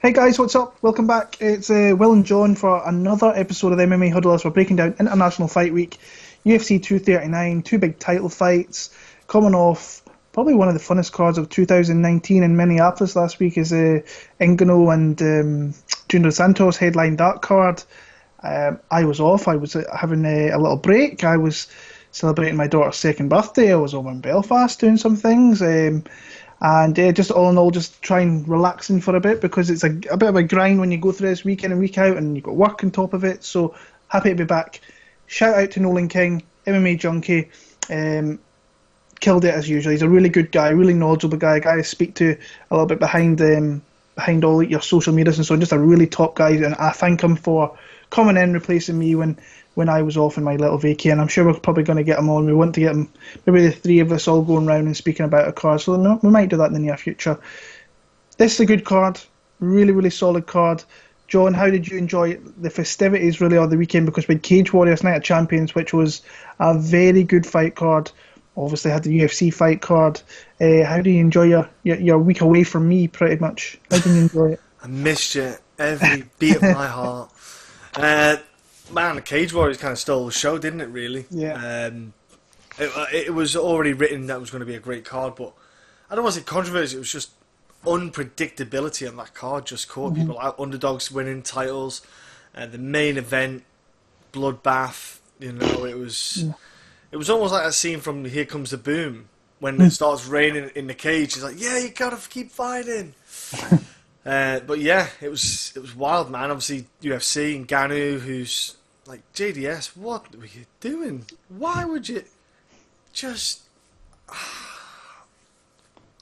Hey guys, what's up? Welcome back. It's Will and John for another episode of the MMA Huddle as we're breaking down International Fight Week, UFC 239, two big title fights, coming off probably one of the funnest cards of 2019 in Minneapolis last week is Ngannou and Junior Santos headlined that card. I was off. I was having a little break. I was celebrating my daughter's second birthday. I was over in Belfast doing some things. And just all in all, just trying relaxing for a bit because it's a bit of a grind when you go through this week in and week out and you've got work on top of it. So happy to be back. Shout out to Nolan King, MMA junkie. Killed it as usual. He's a really good guy, really knowledgeable guy, a guy to speak to a little bit behind all your social medias and so on. Just a really top guy, and I thank him for coming in, replacing me when I was off in my little vacay, and I'm sure we're probably going to get him on. We want to get him, maybe the three of us all going round and speaking about a card, so we might do that in the near future. This is a good card, really, really solid card. John, how did you enjoy the festivities really of the weekend? Because we had Cage Warriors Night of Champions, which was a very good fight card. Obviously had the UFC fight card. How do you enjoy your week away from me, pretty much? How did you enjoy it? I missed you, every beat of my heart. Man, the Cage Warriors kind of stole the show, didn't it, really? Yeah. It was already written that it was going to be a great card, but I don't want to say controversy, it was just unpredictability on that card just caught people out. Underdogs winning titles, the main event, bloodbath, it was almost like a scene from Here Comes the Boom, when it starts raining in the cage. It's like, yeah, you gotta keep fighting. But yeah, it was wild, man. Obviously, UFC, Ngannou, who's like, JDS, what were you doing? Why would you just...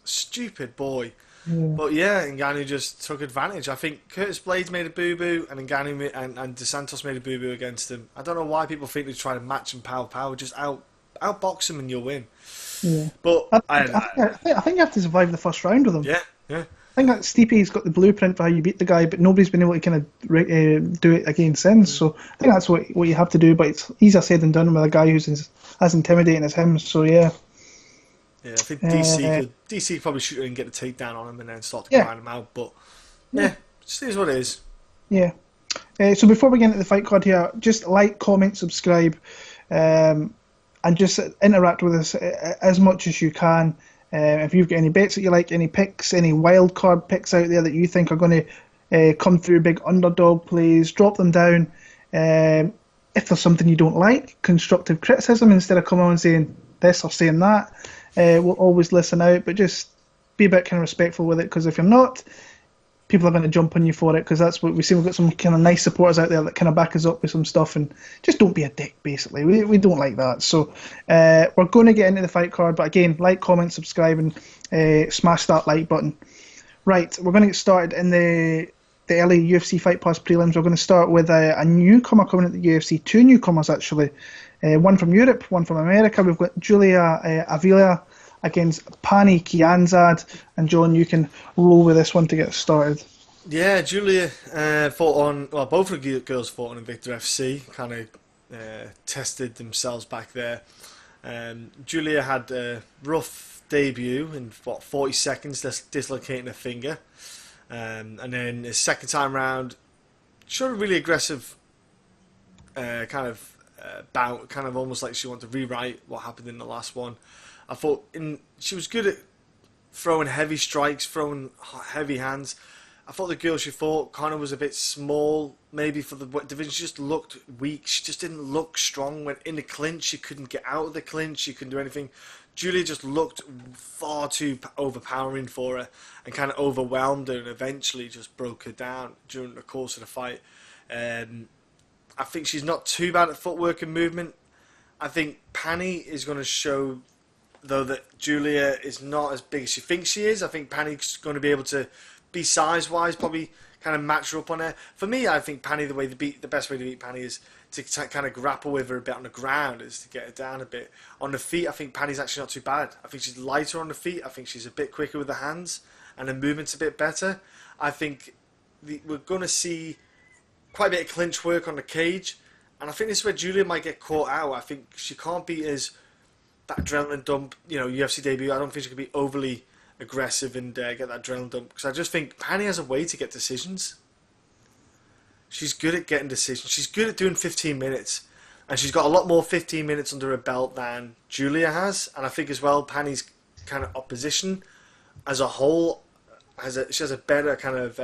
Stupid boy. Yeah. But yeah, Ngannou just took advantage. I think Curtis Blades made a boo-boo, and Ngannou and Dos Santos made a boo-boo against him. I don't know why people think they're trying to match him power. Just outbox him and you'll win. Yeah. But I think you have to survive the first round with him. Yeah. I think that Stipe's got the blueprint for how you beat the guy, but nobody's been able to kind of do it again since. So I think that's what you have to do, but it's easier said than done with a guy who's as intimidating as him. So yeah. Yeah, I think DC probably shoot and get the takedown on him and then start to grind him out. But yeah, it is what it is. Yeah. So before we get into the fight card here, just like, comment, subscribe, and just interact with us as much as you can. If you've got any bets that you like, any picks, any wild card picks out there that you think are going to come through, big underdog plays, drop them down. If there's something you don't like, constructive criticism instead of coming on and saying this or saying that. We'll always listen out, but just be a bit kind of respectful with it, because if you're not, people are going to jump on you for it, because that's what we see. We've got some kind of nice supporters out there that kind of back us up with some stuff, and just don't be a dick, basically. We don't like that. So we're going to get into the fight card, but again, like, comment, subscribe, and smash that like button. Right, we're going to get started in the early UFC Fight Pass prelims. We're going to start with a newcomer coming at the UFC, two newcomers actually. One from Europe, one from America. We've got Julia Avila against Pannie Kianzad. And John, you can roll with this one to get started. Yeah, Julia fought on... Well, both of the girls fought on Invicta FC. Kind of tested themselves back there. Julia had a rough debut in, 40 seconds, dislocating her finger. And then the second time round, showed a really aggressive bout, kind of almost like she wanted to rewrite what happened in the last one. I thought she was good at throwing heavy strikes, throwing heavy hands. I thought the girl she fought kind of was a bit small, maybe for the division. She just looked weak. She just didn't look strong. When in the clinch, she couldn't get out of the clinch. She couldn't do anything. Julia just looked far too overpowering for her and kind of overwhelmed her, and eventually just broke her down during the course of the fight. I think she's not too bad at footwork and movement. I think Pannie is going to show, though, that Julia is not as big as she thinks she is. I think Pannie's going to be able to be size-wise, probably kind of match her up on her. For me, I think Pannie, the best way to beat Pannie is to kind of grapple with her a bit on the ground, is to get her down a bit. On the feet, I think Pannie's actually not too bad. I think she's lighter on the feet. I think she's a bit quicker with the hands, and her movement's a bit better. I think we're going to see quite a bit of clinch work on the cage, and I think this is where Julia might get caught out. I think she can't be as that adrenaline dump, UFC debut. I don't think she could be overly aggressive and get that adrenaline dump. Because I just think Pannie has a way to get decisions. She's good at getting decisions. She's good at doing 15 minutes. And she's got a lot more 15 minutes under her belt than Julia has. And I think as well, Pannie's kind of opposition as a whole, she has a better kind of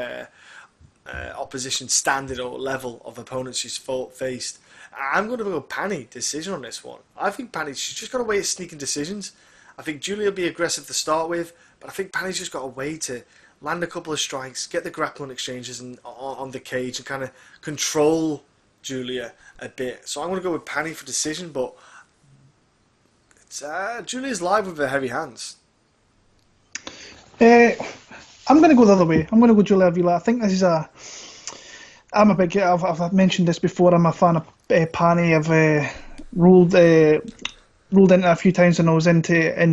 opposition standard or level of opponents she's faced. I'm going to go Pannie decision on this one. I think Pannie, she's just got a way of sneaking decisions. I think Julia will be aggressive to start with, but I think Pannie's just got a way to land a couple of strikes, get the grappling exchanges on the cage and kind of control Julia a bit. So I'm going to go with Pannie for decision, but it's, Julia's live with her heavy hands. I'm going to go the other way. I'm going to go Julia Avila. I think this is I've mentioned this before. I'm a fan of Pannie. I've rolled into a few times when I was in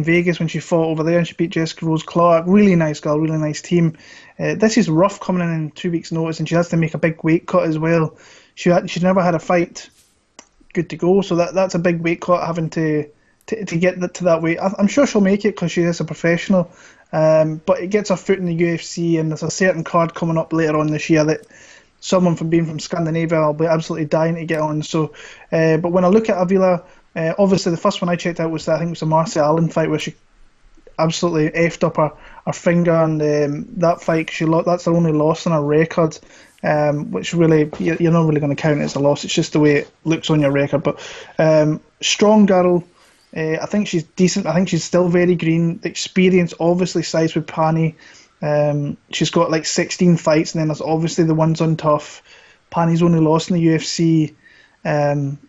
Vegas when she fought over there and she beat Jessica Rose Clark. Really nice girl, really nice team. This is rough coming in 2 weeks' notice, and she has to make a big weight cut as well. She's never had a fight good to go, so that's a big weight cut having to get to that weight. I'm sure she'll make it because she is a professional, but it gets her foot in the UFC, and there's a certain card coming up later on this year that someone from Scandinavia will be absolutely dying to get on. So, but when I look at Avila, obviously the first one I checked out was I think it was a Marcia Allen fight where she absolutely effed up her finger, and that fight that's her only loss on her record, which really you're not really going to count it as a loss. It's just the way it looks on your record. But strong girl. I think she's decent. I think she's still very green. The experience obviously sides with Pannie. She's got like 16 fights, and then there's obviously the ones on tough. Pannie's only lost in the UFC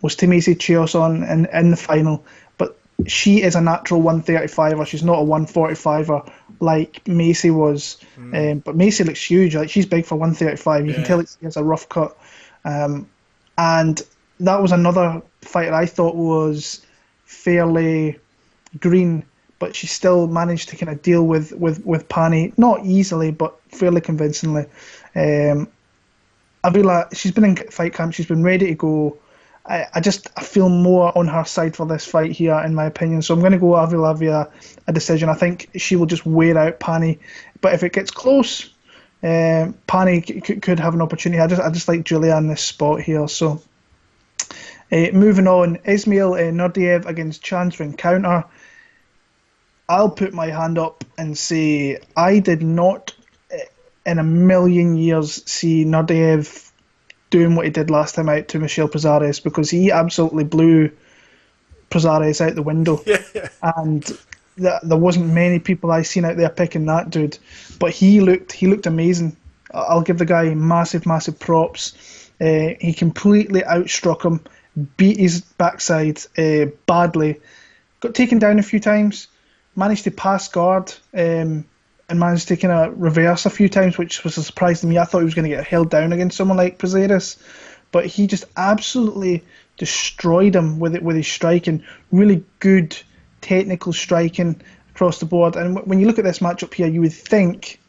was to Chiesa in the final, but she is a natural 135er. She's not a 145er like Macy was. But Macy looks huge. Like, she's big for 135. You can tell she has a rough cut. And that was another fighter I thought was fairly green, but she still managed to kind of deal with Pannie, not easily, but fairly convincingly. Avila, she's been in fight camp, she's been ready to go. I feel more on her side for this fight here, in my opinion. So I'm going to go Avila via a decision. I think she will just wear out Pannie, but if it gets close, Pannie could have an opportunity. I just like Julia in this spot here. So moving on, Ismail Naurdiev against Chance Rencountre. I'll put my hand up and say I did not in a million years see Naurdiev doing what he did last time out to Michel Prazeres, because he absolutely blew Prazeres out the window. And there wasn't many people I seen out there picking that dude, but he looked amazing. I'll give the guy massive props. He completely outstruck him, beat his backside badly, got taken down a few times, managed to pass guard, and managed to kind of reverse a few times, which was a surprise to me. I thought he was going to get held down against someone like Prazeres, but he just absolutely destroyed him with his striking. Really good technical striking across the board. And when you look at this matchup here, you would think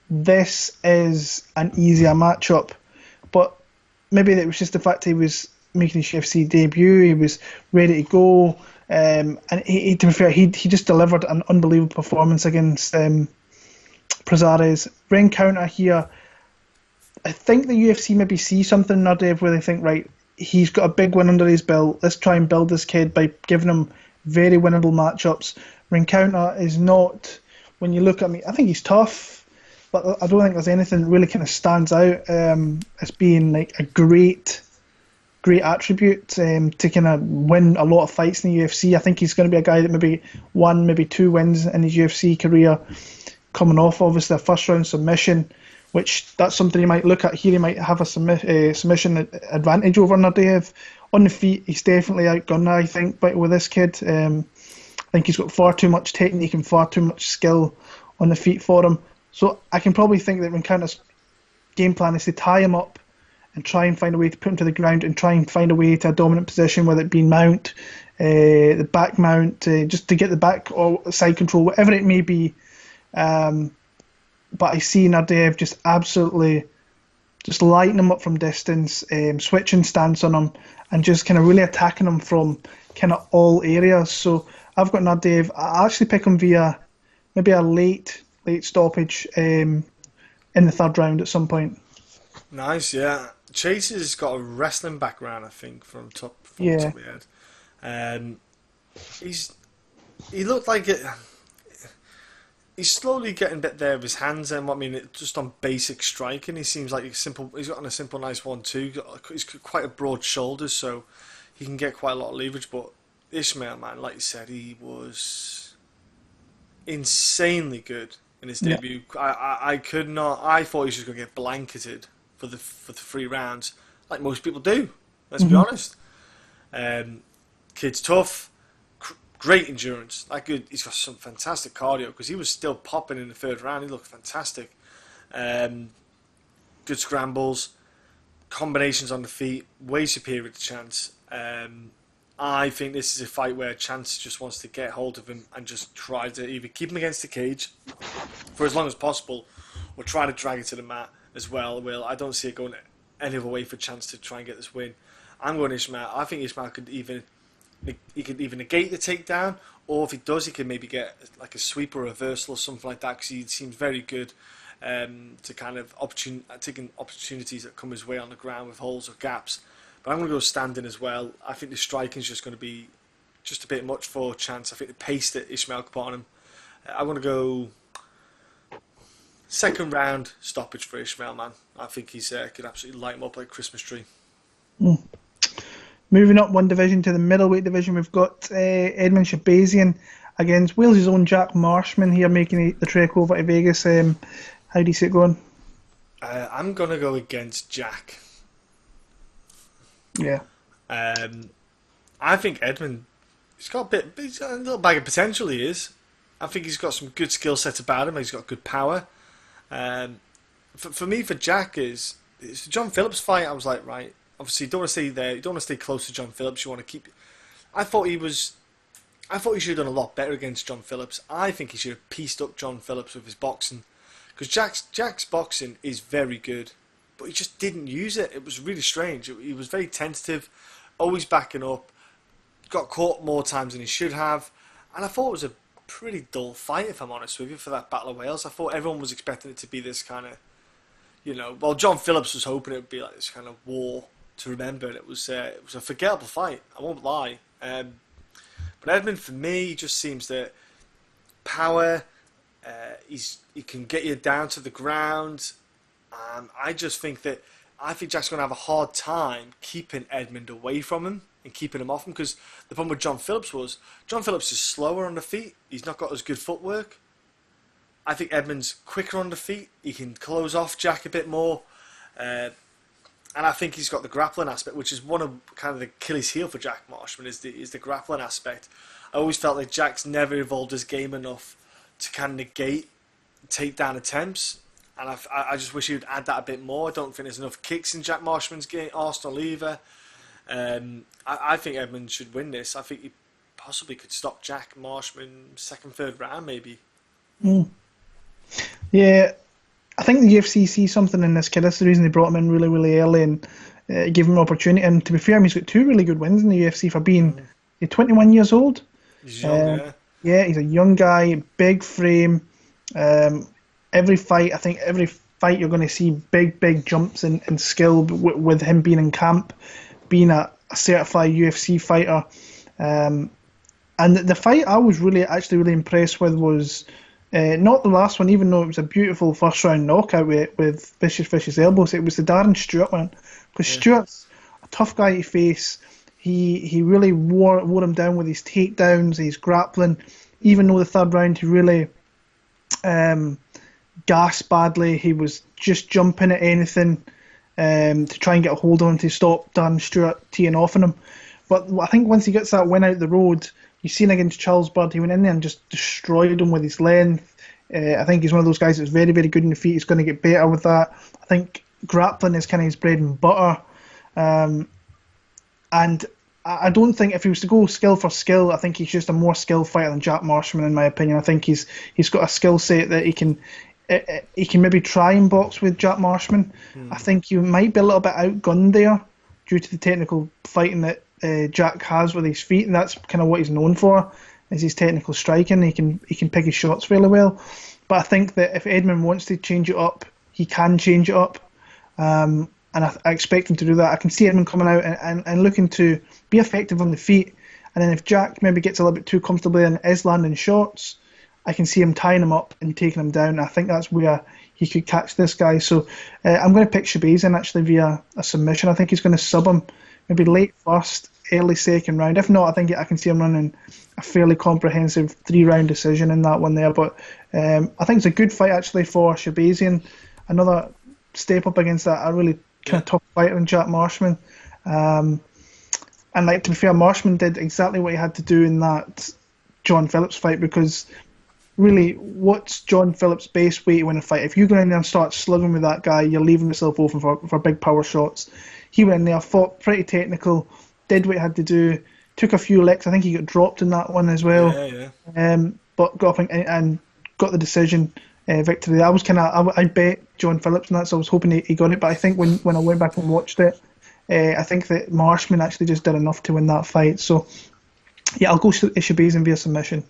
this is an easier matchup, but maybe it was just the fact he was making his UFC debut, he was ready to go, and he, to be fair, he just delivered an unbelievable performance against Prazeres. Rencountre here, I think the UFC maybe see something in Naurdiev where they think, right, he's got a big win under his belt, let's try and build this kid by giving him very winnable matchups. Rencountre is not, when you look at me, I think he's tough, but I don't think there's anything that really kind of stands out as being like a great attribute to kind of win a lot of fights in the UFC. I think he's going to be a guy that maybe 1, maybe 2 wins in his UFC career, coming off obviously a first round submission, which that's something he might look at here. He might have a submission advantage over Naurdiev. On the feet, he's definitely outgunned, I think, but with this kid, I think he's got far too much technique and far too much skill on the feet for him. So I can probably think that Rencounter's game plan is to tie him up and try and find a way to put him to the ground and try and find a way to a dominant position, whether it be mount, the back mount, just to get the back or side control, whatever it may be. But I see Naurdiev just absolutely just lighting him up from distance, switching stance on him, and just kind of really attacking him from kind of all areas. So I've got Naurdiev. I actually pick him via maybe a late stoppage in the third round at some point. Nice, yeah. Chiesa's got a wrestling background, I think, from the top of the head. He looked like it. He's slowly getting a bit there with his hands, and just on basic striking, he seems like he's got on a simple, nice 1-2. He's got quite a broad shoulders, so he can get quite a lot of leverage. But Ismail, man, like you said, he was insanely good in his debut. I could not. I thought he was just going to get blanketed for the 3 rounds, like most people do. Let's be honest. Kid's tough. Great endurance. He's got some fantastic cardio because he was still popping in the 3rd round. He looked fantastic. Good scrambles, combinations on the feet, way superior to Chance. I think this is a fight where Chance just wants to get hold of him and just try to either keep him against the cage for as long as possible or try to drag it to the mat as well. I don't see it going any other way for Chance to try and get this win. I'm going Ismail. I think Ismail could either negate the takedown, or if he does, he can maybe get like a sweep or reversal or something like that, because he seems very good to kind of taking opportunities that come his way on the ground with holes or gaps. But I'm going to go standing as well. I think the striking is just going to be just a bit much for Chance. I think the pace that Ismail could put on him. I'm going to go 2nd round stoppage for Ismail, man. I think he's could absolutely light him up like a Christmas tree. Moving up one division to the middleweight division, we've got Edmen Shahbazyan against Wales' own Jack Marshman here, making the trek over to Vegas. How do you see it going? I'm going to go against Jack. Yeah. I think Edmen, he's got a little bag of potential, he is. I think he's got some good skill set about him. He's got good power. For me, for Jack, it's the John Phillips fight. I was like, right, obviously, you don't want to stay there. You don't want to stay close to John Phillips. You want to keep. I thought he should have done a lot better against John Phillips. I think he should have pieced up John Phillips with his boxing, because Jack's boxing is very good, but he just didn't use it. It was really strange. He was very tentative, always backing up. Got caught more times than he should have, and I thought it was a pretty dull fight, if I'm honest with you, for that Battle of Wales. I thought everyone was expecting it to be this kind of, well, John Phillips was hoping it would be like this kind of war to remember. It was a forgettable fight, I won't lie. But Edmen, for me, just seems that power, he can get you down to the ground. I think Jack's going to have a hard time keeping Edmund away from him and keeping him off him, because the problem with John Phillips is slower on the feet. He's not got as good footwork. I think Edmund's quicker on the feet. He can close off Jack a bit more. And I think he's got the grappling aspect, which is one of kind of the Achilles heel for Jack Marshman, is the grappling aspect. I always felt like Jack's never evolved his game enough to kind of negate takedown attempts. And I just wish he would add that a bit more. I don't think there's enough kicks in Jack Marshman's game, arsenal either. I think Edmund should win this. I think he possibly could stop Jack Marshman 2nd, 3rd round, maybe. Yeah, I think the UFC sees something in this kid. That's the reason they brought him in really, really early and gave him an opportunity. And to be fair, he's got 2 really good wins in the UFC for being 21 years old. He's young, yeah, he's a young guy, big frame. Every fight you're going to see big jumps in skill with him being in camp, being a certified UFC fighter. And the fight I was actually really impressed with was not the last one, even though it was a beautiful first round knockout with vicious elbows. It was the Darren Stewart one, because Stewart's a tough guy to face. He really wore him down with his takedowns, his grappling. Even though the 3rd round he really gasped badly, he was just jumping at anything to try and get a hold on to stop Darren Stewart teeing off on him. But I think once he gets that win out the road, you've seen against Charles Bird, he went in there and just destroyed him with his length. I think he's one of those guys that's very, very good in the feet. He's going to get better with that. I think grappling is kind of his bread and butter. And I don't think if he was to go skill for skill, I think he's just a more skilled fighter than Jack Marshman, in my opinion. I think he's got a skill set that he can maybe try and box with Jack Marshman. I think he might be a little bit outgunned there due to the technical fighting that Jack has with his feet, and that's kind of what he's known for. is his technical striking. He can pick his shots fairly well. But I think that if Edmen wants to change it up, he can change it up. And I expect him to do that. I can see Edmen coming out and looking to be effective on the feet. And then if Jack maybe gets a little bit too comfortably and is landing shots, I can see him tying him up and taking him down. I think that's where he could catch this guy. So I'm going to pick Shahbazyan actually via a submission. I think he's going to sub him maybe late first, early second round. If not, I think I can see him running a fairly comprehensive 3-round decision in that one there. But I think it's a good fight actually for Shahbazyan. Another step up against a really kind of tough fighter in Jack Marshman. And like, to be fair, Marshman did exactly what he had to do in that John Phillips fight, because really, what's John Phillips' base way to win a fight? If you go in there and start slugging with that guy, you're leaving yourself open for big power shots. He went in there, fought pretty technical, did what he had to do, took a few licks. I think he got dropped in that one as well. But got up and got the decision victory. I bet John Phillips in that, so I was hoping he got it. But I think when I went back and watched it, I think that Marshman actually just did enough to win that fight. So yeah, I'll go Shahbazyan via submission.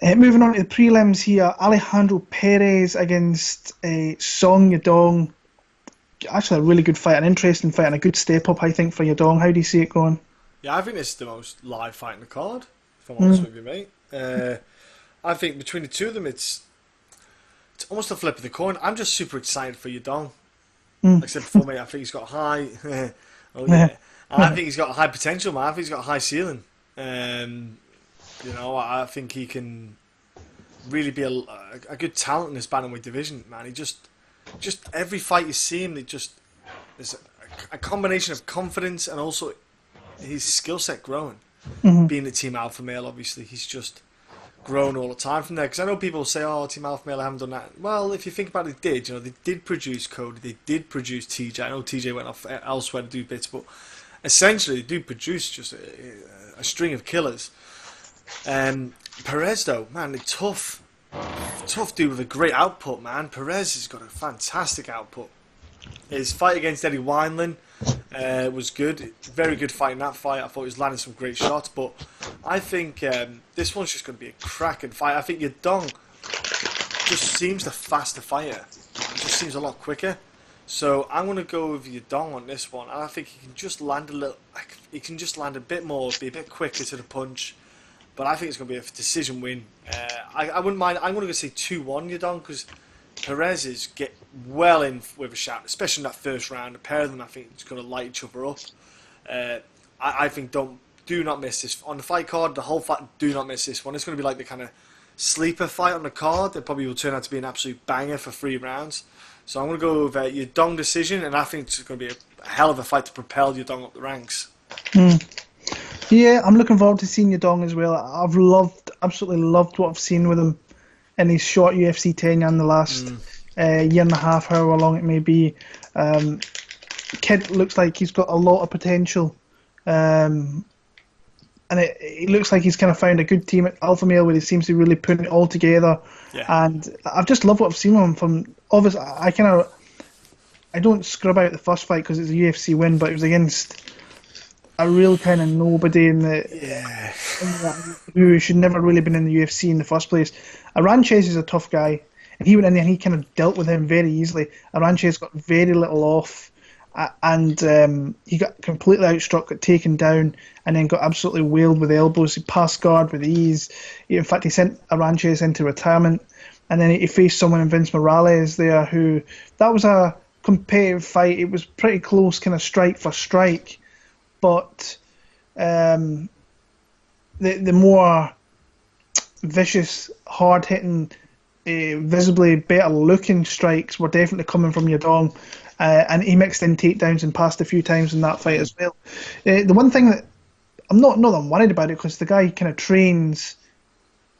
Moving on to the prelims here, Alejandro Perez against Song Yadong. Actually, a really good fight, an interesting fight, and a good step up, I think, for Yadong. How do you see it going? Yeah, I think this is the most live fight in the card, if I'm honest with you, mate. I think between the two of them, it's almost a flip of the coin. I'm just super excited for Yadong. Like I said before, mate, I think he's got high... I think he's got a high potential, man. I think he's got a high ceiling. I think he can really be a good talent in this bantamweight division, man. He just every fight you see him, there's a combination of confidence and also his skill set growing. Being a team alpha male, obviously, he's just grown all the time from there. Because I know people say, "Oh, team alpha male, I haven't done that." Well, if you think about it, they did produce Cody, they did produce TJ. I know TJ went off elsewhere to do bits, but essentially they do produce just a string of killers. Perez, though, man, a tough dude with a great output, man. Perez has got a fantastic output. His fight against Eddie Wineland was good. Very good fight in that fight. I thought he was landing some great shots, but I think this one's just going to be a cracking fight. I think Yadong just seems the faster fighter. He just seems a lot quicker. So I'm going to go with Yadong on this one. And I think he can just land a bit more, be a bit quicker to the punch. But I think it's going to be a decision win. I wouldn't mind. I'm going to say 2-1 Yadong, because Perez is get well in with a shot, especially in that first round. The pair of them, I think, is going to light each other up. I think do not miss this on the fight card. The whole fight, do not miss this one. It's going to be like the kind of sleeper fight on the card. It probably will turn out to be an absolute banger for 3 rounds. So I'm going to go with Yadong decision, and I think it's going to be a hell of a fight to propel Yadong up the ranks. Yeah, I'm looking forward to seeing Yadong as well. I've absolutely loved what I've seen with him in his short UFC tenure in the last year and a half, however long it may be. Kid looks like he's got a lot of potential. And it looks like he's kind of found a good team at Alpha Male where he seems to be really putting it all together. Yeah. And I've just loved what I've seen of him. From obviously, I don't scrub out the first fight because it's a UFC win, but it was against a real kind of nobody who should never really been in the UFC in the first place. Sanchez is a tough guy, and he went in there and he kind of dealt with him very easily. Sanchez got very little off, and he got completely outstruck, got taken down, and then got absolutely whaled with elbows. He passed guard with ease. In fact, he sent Sanchez into retirement, and then he faced someone in Vince Morales there, that was a competitive fight. It was pretty close, kind of strike for strike. But the more vicious, hard-hitting, visibly better-looking strikes were definitely coming from Yadong, and he mixed in takedowns and passed a few times in that fight as well. The one thing that I'm not that I'm worried about it, because the guy kind of trains,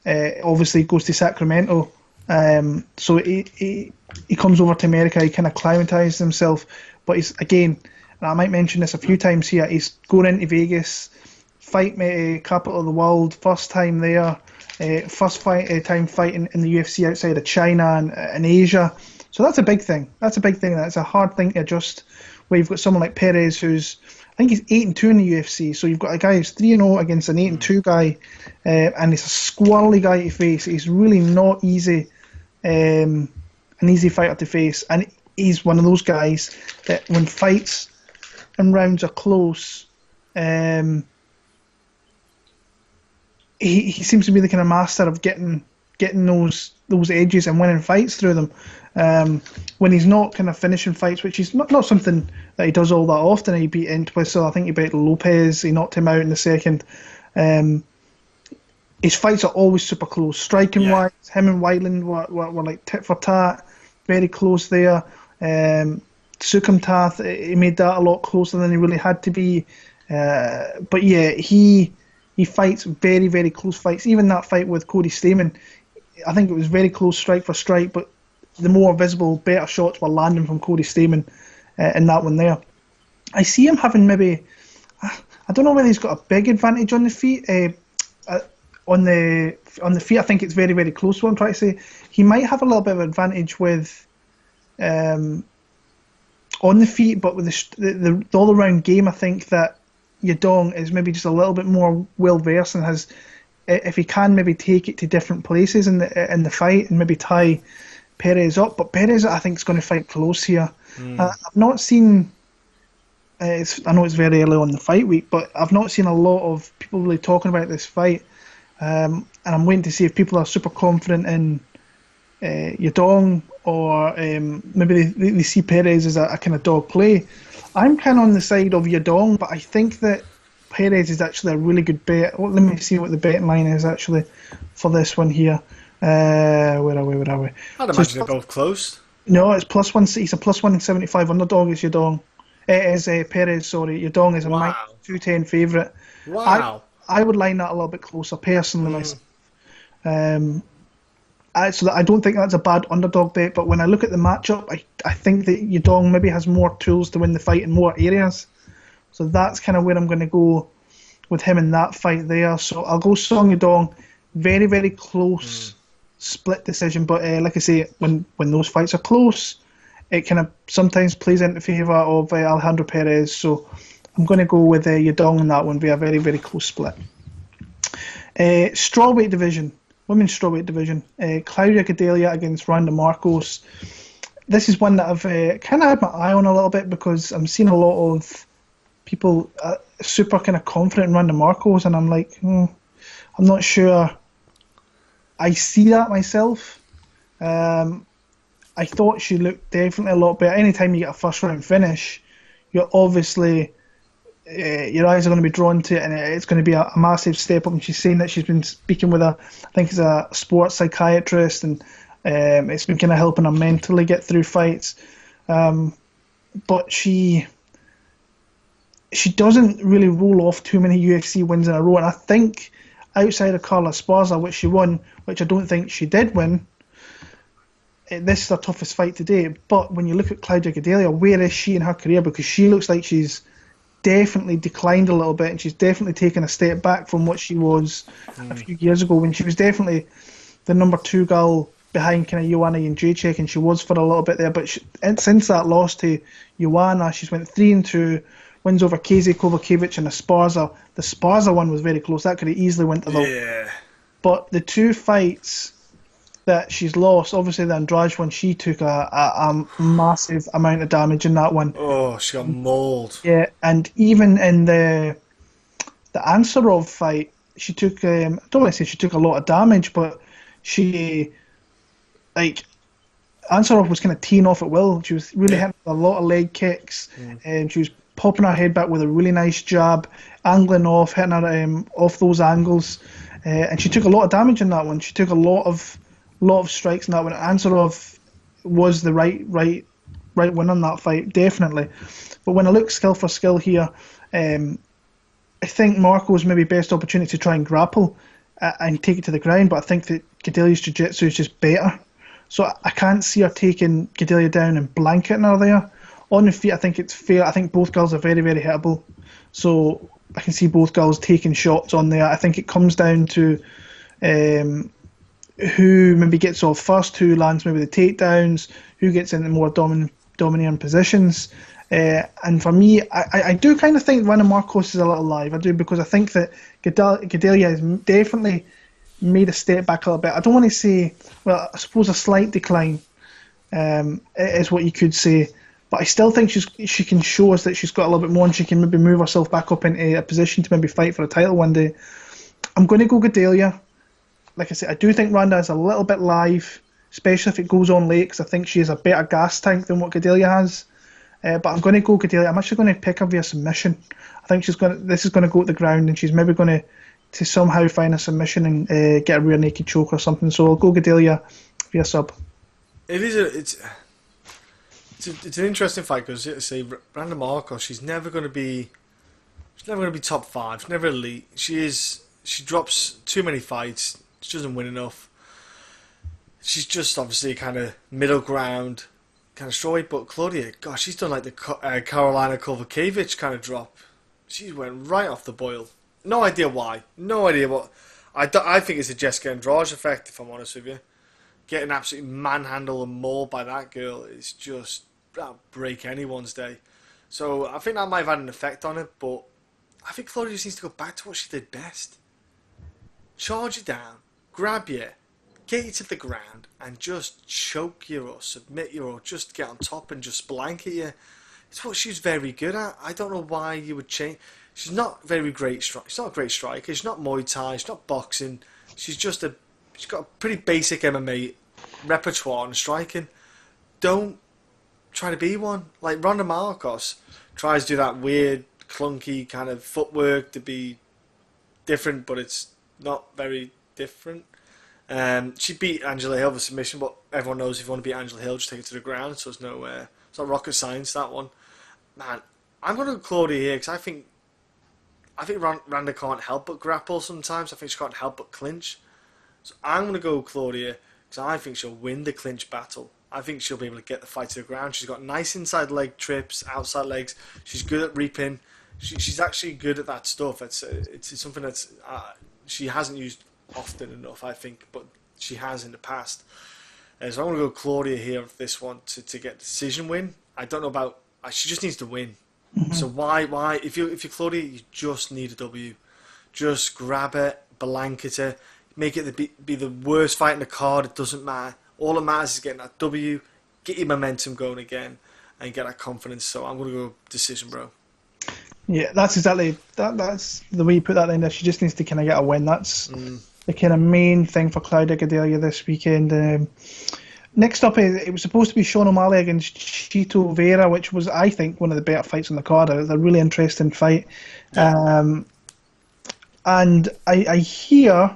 obviously goes to Sacramento, so he comes over to America, he kind of acclimatizes himself, but he's, again, and I might mention this a few times here, he's going into Vegas, fight capital of the world, first time there, first time fighting in the UFC outside of China and Asia. So that's a big thing. That's a hard thing to adjust, where you've got someone like Perez who's I think he's 8-2 in the UFC. So you've got a guy who's 3-0 against an 8-2 guy, and he's a squirrely guy to face. He's really not easy, an easy fighter to face, and he's one of those guys that when fights and rounds are close, he seems to be the kind of master of getting those edges and winning fights through them. When he's not kind of finishing fights, which is not something that he does all that often. He beat Entwistle, I think he beat Lopez, he knocked him out in the second. His fights are always super close. Striking wise, him and Weiland were like tit for tat, very close there. Sukumtath, he made that a lot closer than he really had to be. But yeah, he fights very, very close fights. Even that fight with Cody Stamann, I think it was very close strike for strike, but the more visible, better shots were landing from Cody Stamann in that one there. I see him having maybe, I don't know whether he's got a big advantage on the feet. On the feet, I think it's very, very close. What I'm trying to say, he might have a little bit of advantage with on the feet, but with the all-around game, I think that Yadong is maybe just a little bit more well-versed and has, if he can maybe take it to different places in the fight and maybe tie Perez up. But Perez, I think, is going to fight close here. I've not seen, I know it's very early on the fight week, but I've not seen a lot of people really talking about this fight. And I'm waiting to see if people are super confident in Yadong, or maybe they see Perez as a kind of dog play. I'm kind of on the side of Yadong, but I think that Perez is actually a really good bet. Well, let me see what the betting line is actually for this one here. Where are we? I'd imagine they're both close. No, it's plus one. He's a plus 175 underdog. Is Yadong? It is Perez. Sorry, Yadong is a minus 210 favourite. Wow. I would line that a little bit closer personally myself. So I don't think that's a bad underdog bet, but when I look at the matchup, I think that Yadong maybe has more tools to win the fight in more areas. So that's kind of where I'm going to go with him in that fight there. So I'll go Song Yadong. Very, very close split decision, but like I say, when those fights are close, it kind of sometimes plays into favour of Alejandro Perez. So I'm going to go with Yadong in that one via a very, very close split. Strawweight division. Women's strawweight division. Claudia Gadelha against Randa Markos. This is one that I've kind of had my eye on a little bit because I'm seeing a lot of people super kind of confident in Randa Markos, and I'm like, I'm not sure I see that myself. I thought she looked definitely a lot better. Anytime you get a first round finish, you're obviously your eyes are going to be drawn to it, and it's going to be a massive step up. And she's saying that she's been speaking with I think it's a sports psychiatrist, and it's been kind of helping her mentally get through fights. But she doesn't really roll off too many UFC wins in a row, and I think outside of Carla Esparza, which she won, which I don't think she did win, this is her toughest fight today. But when you look at Claudia Gadelha, where is she in her career? Because she looks like she's definitely declined a little bit, and she's definitely taken a step back from what she was a few years ago, when she was definitely the number 2 girl behind kind of Joanna Jędrzejczyk, and she was for a little bit there. But since that loss to Joanna, she's went 3-2, wins over Kiesa, Kovacevic and Esparza. The Esparza one was very close. That could have easily went to the... Yeah. But the 2 fights that she's lost, obviously the Andrade one, she took a massive amount of damage in that one. Oh, she got mauled. Yeah, and even in the Ansarov fight, she took, I don't want to say she took a lot of damage, but she, like, Ansarov was kind of teeing off at will. She was really hitting a lot of leg kicks, and she was popping her head back with a really nice jab, angling off, hitting her off those angles, and she took a lot of damage in that one. She took a lot of strikes in that one. Ansarov was the right winner in that fight, definitely. But when I look skill for skill here, I think Marco's maybe best opportunity to try and grapple and take it to the ground, but I think that Gadelha's jiu-jitsu is just better. So I can't see her taking Gadelha down and blanketing her there. On the feet, I think it's fair. I think both girls are very, very hittable. So I can see both girls taking shots on there. I think it comes down to who maybe gets off first, who lands maybe the takedowns, who gets in the more dominant domineering positions. And for me, I do kind of think Randa Markos is a little live. I do, because I think that Gadelha has definitely made a step back a little bit. I don't want to say, well, I suppose a slight decline is what you could say. But I still think she can show us that she's got a little bit more, and she can maybe move herself back up into a position to maybe fight for a title one day. I'm going to go Gadelha. Like I said, I do think Randa is a little bit live, especially if it goes on late, because I think she has a better gas tank than what Gadelha has. But I'm going to go Gadelha. I'm actually going to pick her via submission. I think this is going to go to the ground, and she's maybe going to somehow find a submission and get a rear naked choke or something. So I'll go Gadelha via sub. It's an interesting fight, because say Randa Markos, she's never going to be top 5. She's never elite. She drops too many fights. She doesn't win enough. She's just obviously kind of middle ground, kind of strawweight. But Claudia, gosh, she's done like the Karolina Kovacevic kind of drop. She went right off the boil. No idea why. No idea what. I think it's a Jessica Andrade effect, if I'm honest with you. Getting absolutely manhandled and mauled by that girl is just break anyone's day. So I think that might have had an effect on it, but I think Claudia just needs to go back to what she did best. Charge you down, grab you, get you to the ground, and just choke you or submit you or just get on top and just blanket you. It's what she's very good at. I don't know why you would change. She's not very great. She's not a great striker. She's not Muay Thai. She's not boxing. She's got a pretty basic MMA repertoire and striking. Don't try to be one. Like Randa Markos tries to do that weird, clunky kind of footwork to be different, but it's not very different. She beat Angela Hill with submission, but everyone knows if you want to beat Angela Hill, just take it to the ground. So it's not rocket science, that one. Man, I'm going to go Claudia here, because I think Randa can't help but grapple sometimes. I think she can't help but clinch. So I'm going to go Claudia, because I think she'll win the clinch battle. I think she'll be able to get the fight to the ground. She's got nice inside leg trips, outside legs. She's good at reaping. She's actually good at that stuff. It's something that's she hasn't used often enough, I think, but she has in the past. So I'm going to go Claudia here with this one to get the decision win. I don't know about. She just needs to win. Mm-hmm. So why? If you're Claudia, you just need a W. Just grab it, blanket it, make it be the worst fight in the card. It doesn't matter. All that matters is getting that W, get your momentum going again, and get that confidence. So I'm going to go decision, bro. Yeah, that's exactly that's the way you put that in there. She just needs to kind of get a win. That's the kind of main thing for Claudia Gadelha this weekend. Next up, it was supposed to be Sean O'Malley against Chito Vera, which was, I think, one of the better fights on the card. It was a really interesting fight. And I hear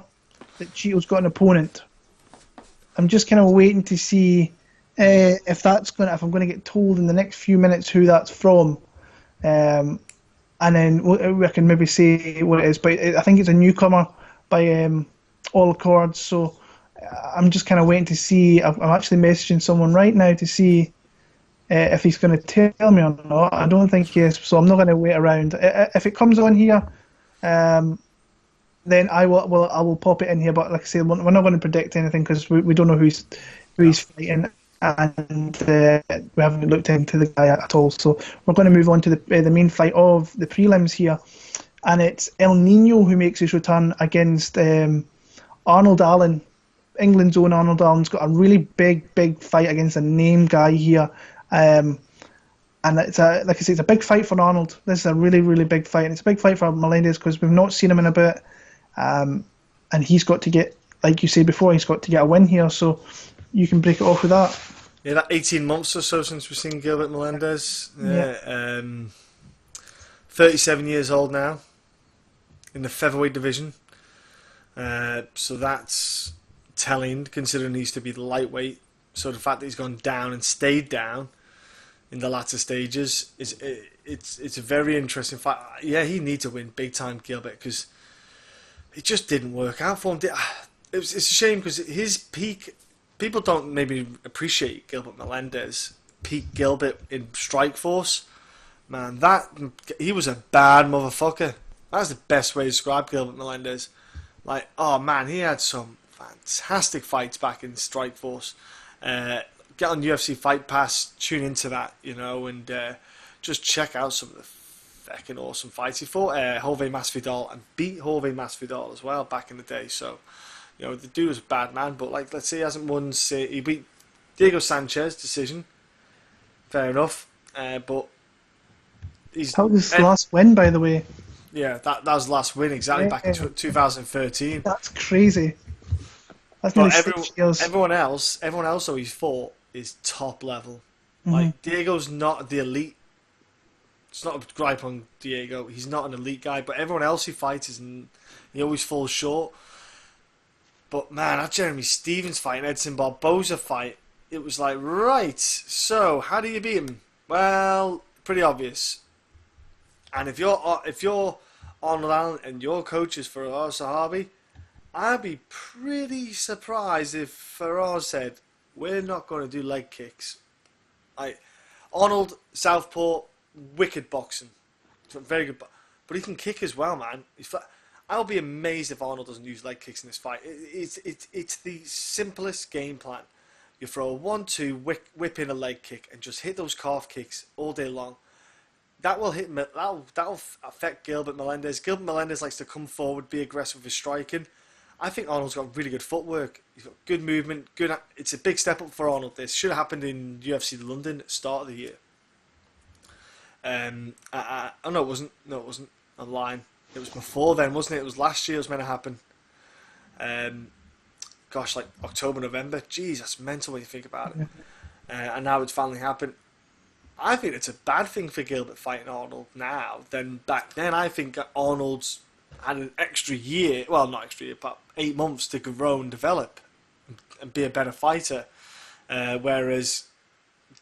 that Chito's got an opponent. I'm just kind of waiting to see if I'm going to get told in the next few minutes who that's from. And then we can maybe say what it is. But I think it's a newcomer by all cards. So I'm just kind of waiting to see. I'm actually messaging someone right now to see if he's going to tell me or not. I don't think he is, so I'm not going to wait around. If it comes on here, then I will pop it in here. But like I say, we're not going to predict anything because we don't know who he's fighting, and we haven't looked into the guy at all. So we're going to move on to the main fight of the prelims here, and it's El Nino who makes his return against Arnold Allen. England's own Arnold Allen's got a really big fight against a named guy here. And it's like I say, it's a big fight for Arnold. This is a really big fight, and it's a big fight for Melendez because we've not seen him in a bit. And he's got to get, like you said before, he's got to get a win here. So you can break it off with that. Yeah, that 18 months or so since we've seen Gilbert Melendez. 37 years old now in the featherweight division. So that's telling, considering he used to be the lightweight. So the fact that he's gone down and stayed down in the latter stages it's a very interesting fight. Yeah, he needs to win big time, Gilbert, because it just didn't work out for him. It's a shame because his peak, people don't maybe appreciate Gilbert Melendez. Peak Gilbert in Strike Force, man, he was a bad motherfucker. That's the best way to describe Gilbert Melendez. Like, oh man, he had some fantastic fights back in Strike Force. get on UFC Fight Pass, tune into that, and just check out some of the fucking awesome fights. He fought Jorge Masvidal and beat Jorge Masvidal as well back in the day. So, the dude was a bad man, but let's say he hasn't won. Say he beat Diego Sanchez decision. Fair enough, but that was his last win, by the way. Yeah, that was the last win exactly back in 2013. That's crazy. That's but everyone else who he's fought is top level. Like Diego's not the elite. It's not a gripe on Diego. He's not an elite guy, but everyone else he fights he always falls short. But man, that Jeremy Stephens fight and Edson Barboza fight, it was like, right, so how do you beat him? Well, pretty obvious. And if you're Arnold Allen and your coach is Faraz Sahabi, I'd be pretty surprised if Faraz said, we're not going to do leg kicks. Arnold, southpaw, wicked boxing. Very good. But he can kick as well, man. I'll be amazed if Arnold doesn't use leg kicks in this fight. It's the simplest game plan. You throw a 1-2, whip in a leg kick, and just hit those calf kicks all day long. That will hit. That'll affect Gilbert Melendez. Gilbert Melendez likes to come forward, be aggressive with his striking. I think Arnold's got really good footwork. He's got good movement. It's a big step up for Arnold. This should have happened in UFC London at the start of the year. Oh no, it wasn't. No, it wasn't. I'm lying. It was before then, wasn't it? It was last year. It was meant to happen. Gosh, like October, November. Jeez, that's mental when you think about it. And now it's finally happened. I think it's a bad thing for Gilbert fighting Arnold now than back then. I think Arnold's had an extra year, well, not extra year, but 8 months to grow and develop and be a better fighter. Whereas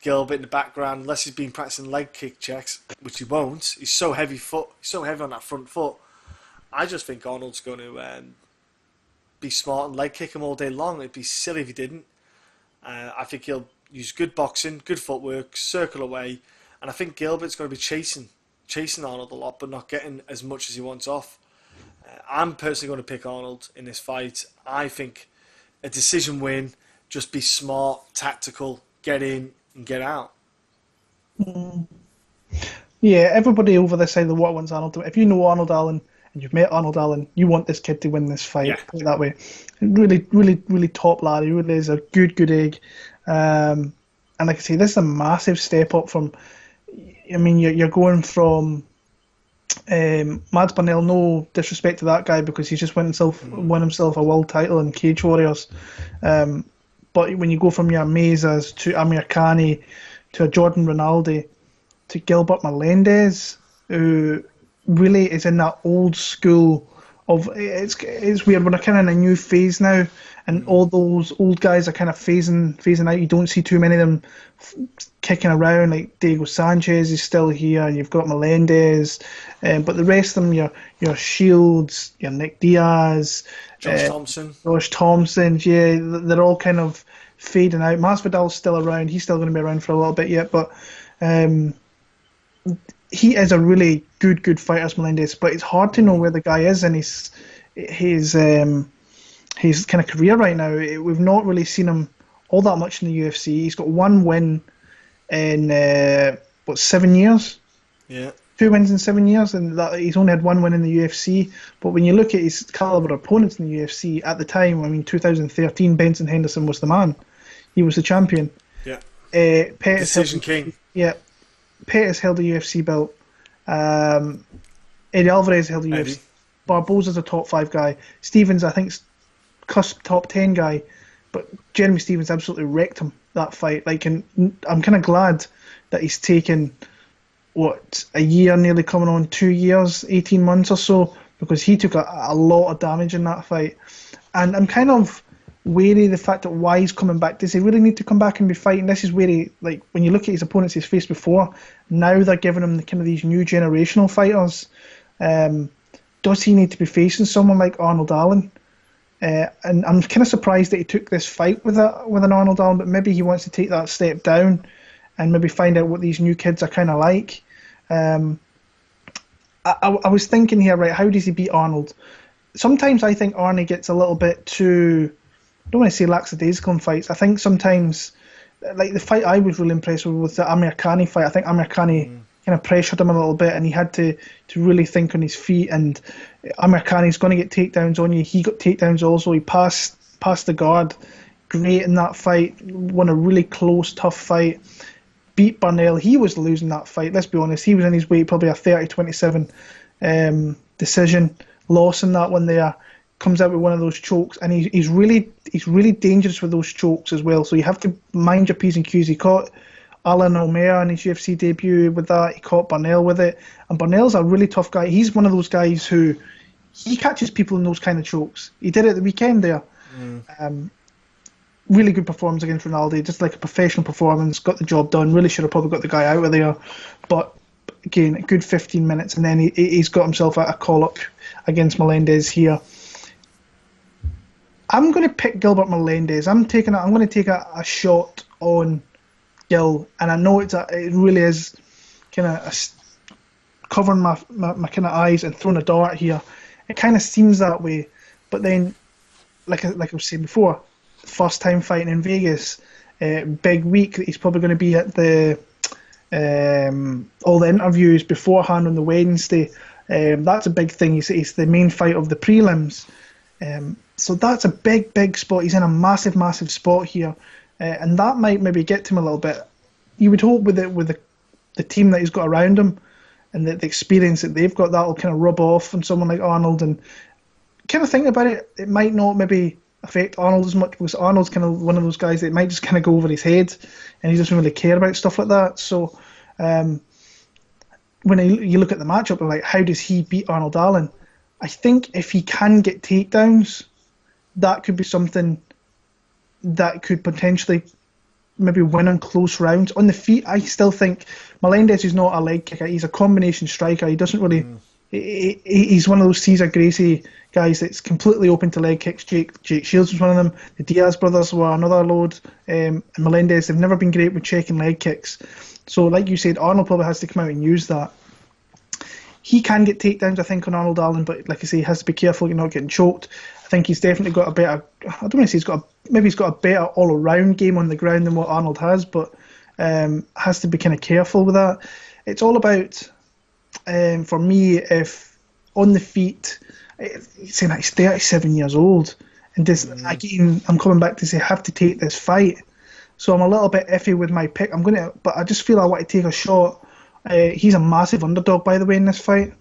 Gilbert in the background, unless he's been practicing leg kick checks, which he won't, he's so heavy on that front foot. I just think Arnold's going to be smart and leg kick him all day long. It'd be silly if he didn't. I think he'll use good boxing, good footwork, circle away, and I think Gilbert's going to be chasing Arnold a lot, but not getting as much as he wants off. I'm personally going to pick Arnold in this fight. I think a decision win, just be smart, tactical, get in and get out. Yeah, everybody over this side of the water wants Arnold. If you know Arnold Allen and you've met Arnold Allen, you want this kid to win this fight. Yeah. Put it that way. Really, really, really top lad. He really is a good egg. And like I say, this is a massive step up from. I mean, you're going from Mads Burnell. No disrespect to that guy because he's just won himself a world title in Cage Warriors. But when you go from your Mezas to Amir Khani to a Jordan Rinaldi to Gilbert Melendez, who really is in that old school of it's weird. We're kind of in a new phase now, and all those old guys are kind of phasing out. You don't see too many of them kicking around. Like Diego Sanchez is still here. You've got Melendez, but the rest of them, your Shields, your Nick Diaz, Josh Thompson, yeah, they're all kind of fading out. Masvidal's still around. He's still going to be around for a little bit yet, but he is a really good fighter, Melendez, but it's hard to know where the guy is in his kind of career right now. We've not really seen him all that much in the UFC. He's got one win in 7 years? Yeah. 2 wins in 7 years, and that he's only had one win in the UFC. But when you look at his caliber opponents in the UFC at the time, I mean, 2013, Benson Henderson was the man. He was the champion. Yeah. Pettis Decision king. Yeah. Pettis held a UFC belt. Eddie Alvarez held a UFC. Barboza's a top 5 guy. Stephens, I think, cusp top 10 guy. But Jeremy Stephens absolutely wrecked him that fight. And I'm kind of glad that he's taken a year, nearly coming on 2 years, 18 months or so, because he took a lot of damage in that fight. And I'm kind of wary of the fact that why he's coming back. Does he really need to come back and be fighting? This is where when you look at his opponents he's faced before, now they're giving him kind of these new generational fighters. Does he need to be facing someone like Arnold Allen? And I'm kind of surprised that he took this fight with an Arnold Allen, but maybe he wants to take that step down and maybe find out what these new kids are kind of like. I was thinking here, right, how does he beat Arnold? Sometimes I think Arnie gets a little bit too, I don't want to say lackadaisical in fights. I think sometimes like the fight I was really impressed with was the Amir Khani fight. I think Amir Khani kind of pressured him a little bit, and he had to really think on his feet. And Amir Khani's going to get takedowns on you. He got takedowns also. He passed the guard great in that fight. Won a really close, tough fight. Beat Burnell. He was losing that fight. Let's be honest. He was in his weight, probably a 30-27 decision. Loss in that one there. Comes out with one of those chokes, and he's really dangerous with those chokes as well. So you have to mind your P's and Q's. He caught Alan Omer in his UFC debut with that. He caught Burnell with it, and Burnell's a really tough guy. He's one of those guys who he catches people in those kind of chokes. He did it the weekend there. Really good performance against Ronaldo, just like a professional performance. Got the job done. Really should have probably got the guy out of there, but again, a good 15 minutes, and then he's got himself a call up against Melendez here. I'm going to pick Gilbert Melendez. I'm going to take a shot on Gil, and I know it really is kind of covering my kind of eyes and throwing a dart here. It kind of seems that way, but then, like I was saying before, first time fighting in Vegas, big week that he's probably going to be at the all the interviews beforehand on the Wednesday. That's a big thing. It's the main fight of the prelims. So that's a big spot. He's in a massive spot here, and that might maybe get to him a little bit. You would hope with the team that he's got around him and the experience that they've got, that'll kind of rub off on someone like Arnold. And kind of think about it, it might not maybe affect Arnold as much, because Arnold's kind of one of those guys that might just kind of go over his head, and he doesn't really care about stuff like that. So when you look at the matchup, like, how does he beat Arnold Allen? I think if he can get takedowns, that could be something that could potentially maybe win on close rounds. On the feet, I still think Melendez is not a leg kicker. He's a combination striker. He doesn't really... He's one of those Cesar Gracie guys that's completely open to leg kicks. Jake Shields was one of them. The Diaz brothers were another load. And Melendez, they've never been great with checking leg kicks. So, like you said, Arnold probably has to come out and use that. He can get takedowns, I think, on Arnold Allen, but like I say, he has to be careful you're not getting choked. I think he's definitely got a better... I don't want to say he's got a better all-around game on the ground than what Arnold has, but has to be kind of careful with that. It's all about, for me, if on the feet, saying that he's 37 years old, and this, again, I'm coming back to say, I have to take this fight. So I'm a little bit iffy with my pick. But I just feel I want to take a shot. He's a massive underdog, by the way, in this fight.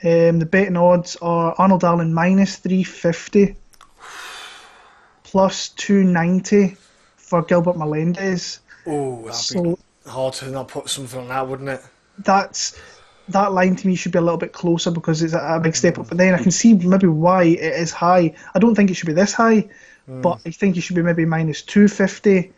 The betting odds are Arnold Allen minus 350, plus 290 for Gilbert Melendez. Oh, that'd be hard to not put something on that, wouldn't it? That line to me should be a little bit closer, because it's a big step up. But then I can see maybe why it is high. I don't think it should be this high, but I think it should be maybe minus 250.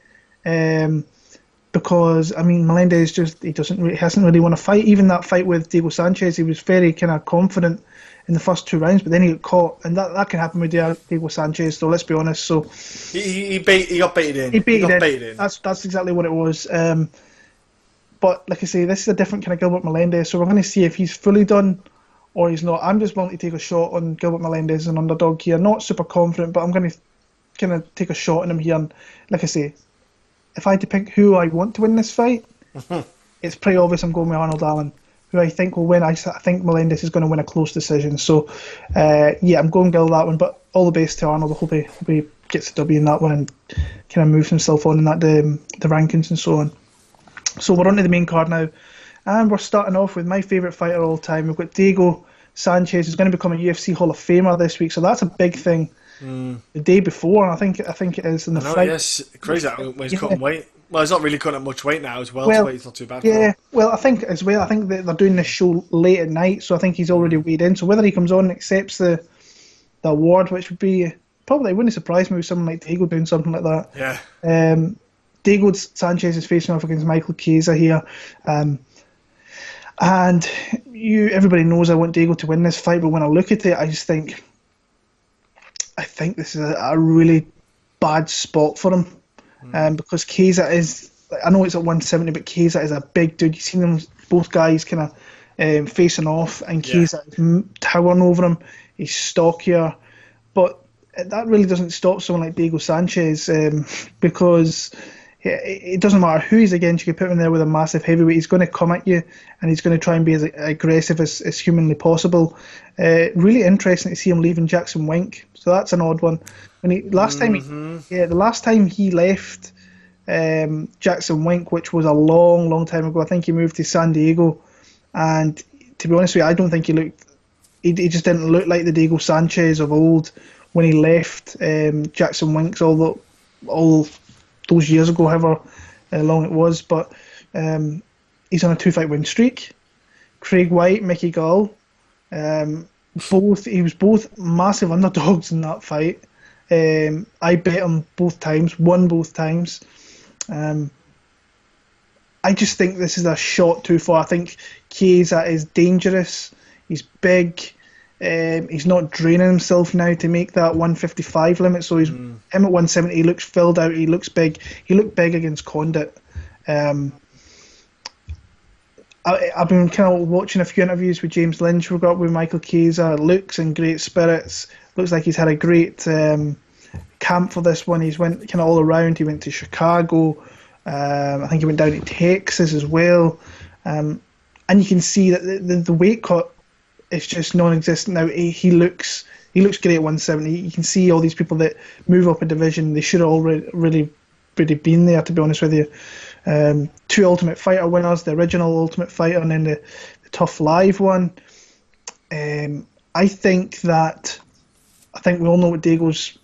Because, I mean, Melendez he hasn't really won a fight. Even that fight with Diego Sanchez, he was very kind of confident in the first 2 rounds, but then he got caught, and that can happen with Diego Sanchez. So let's be honest. So he got baited in. He got baited in. That's exactly what it was. But like I say, this is a different kind of Gilbert Melendez. So we're going to see if he's fully done or he's not. I'm just willing to take a shot on Gilbert Melendez as an underdog here. Not super confident, but I'm going to kind of take a shot on him here. And like I say, if I had to pick who I want to win this fight, it's pretty obvious I'm going with Arnold Allen, who I think will win. I think Melendez is going to win a close decision. So, I'm going Gil that one. But all the best to Arnold. I hope he gets a W in that one and kind of moves himself on in that the rankings and so on. So we're on to the main card now. And we're starting off with my favourite fighter of all time. We've got Diego Sanchez, who's going to become a UFC Hall of Famer this week. So that's a big thing. The day before, I think it is in the fight. Yes, crazy when he's cutting weight. Well, he's not really cutting much weight now as well. So he's not too bad. Well, I think that they're doing this show late at night, so I think he's already weighed in. So whether he comes on and accepts the award, which would be probably wouldn't surprise me with someone like Diego doing something like that. Yeah. Diego Sanchez is facing off against Michael Chiesa here, and everybody knows I want Diego to win this fight, but when I look at it, I just think. I think this is a really bad spot for him, because Chiesa is. I know it's at 170, but Chiesa is a big dude. You've seen them both guys kind of facing off, and Chiesa is towering over him. He's stockier, but that really doesn't stop someone like Diego Sanchez, because it doesn't matter who he's against. You can put him there with a massive heavyweight. He's going to come at you, and he's going to try and be as aggressive as humanly possible. Really interesting to see him leaving Jackson Wink. So that's an odd one. The last time he left Jackson Wink, which was a long, long time ago. I think he moved to San Diego, and to be honest with you, I don't think he looked. He just didn't look like the Diego Sanchez of old when he left Jackson Winks, all those years ago, however long it was. But he's on a 2-fight win streak. Craig White, Mickey Gall, he was both massive underdogs in that fight. I bet him both times, won both times. I just think this is a shot too far. I think Chiesa is dangerous. He's big. He's not draining himself now to make that 155 limit. So him at 170, he looks filled out. He looks big. He looked big against Condit. I've been kind of watching a few interviews with James Lynch. We've got with Michael Chiesa. Looks in great spirits. Looks like he's had a great camp for this one. He's went kind of all around. He went to Chicago. I think he went down to Texas as well. And you can see that the weight cut is just non-existent now. He looks great at 170. You can see all these people that move up a division. They should have already been there, to be honest with you. 2 Ultimate Fighter winners, the original Ultimate Fighter, and then the Tough Live one. I think we all know what Diego's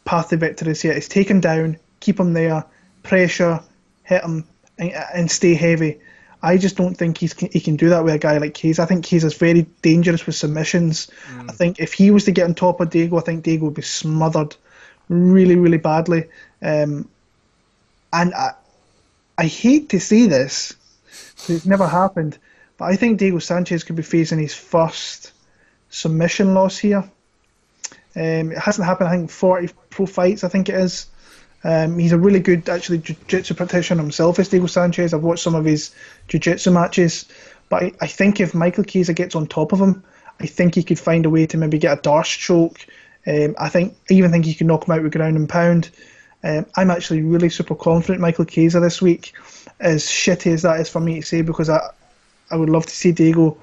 path to victory is here. It's take him down, keep him there, pressure, hit him, and stay heavy. I just don't think he can do that with a guy like Chiesa. I think Chiesa's very dangerous with submissions. I think if he was to get on top of Diego, I think Diego would be smothered really, really badly. And I hate to say this, it's never happened, but I think Diego Sanchez could be facing his first submission loss here. It hasn't happened, I think, 40 pro fights, I think it is. He's a really good, actually, jiu-jitsu practitioner himself, is Diego Sanchez. I've watched some of his jiu-jitsu matches. But I think if Michael Chiesa gets on top of him, I think he could find a way to maybe get a Darce choke. I even think he could knock him out with ground and pound. I'm actually really super confident Michael Chiesa this week, as shitty as that is for me to say, because I would love to see Diego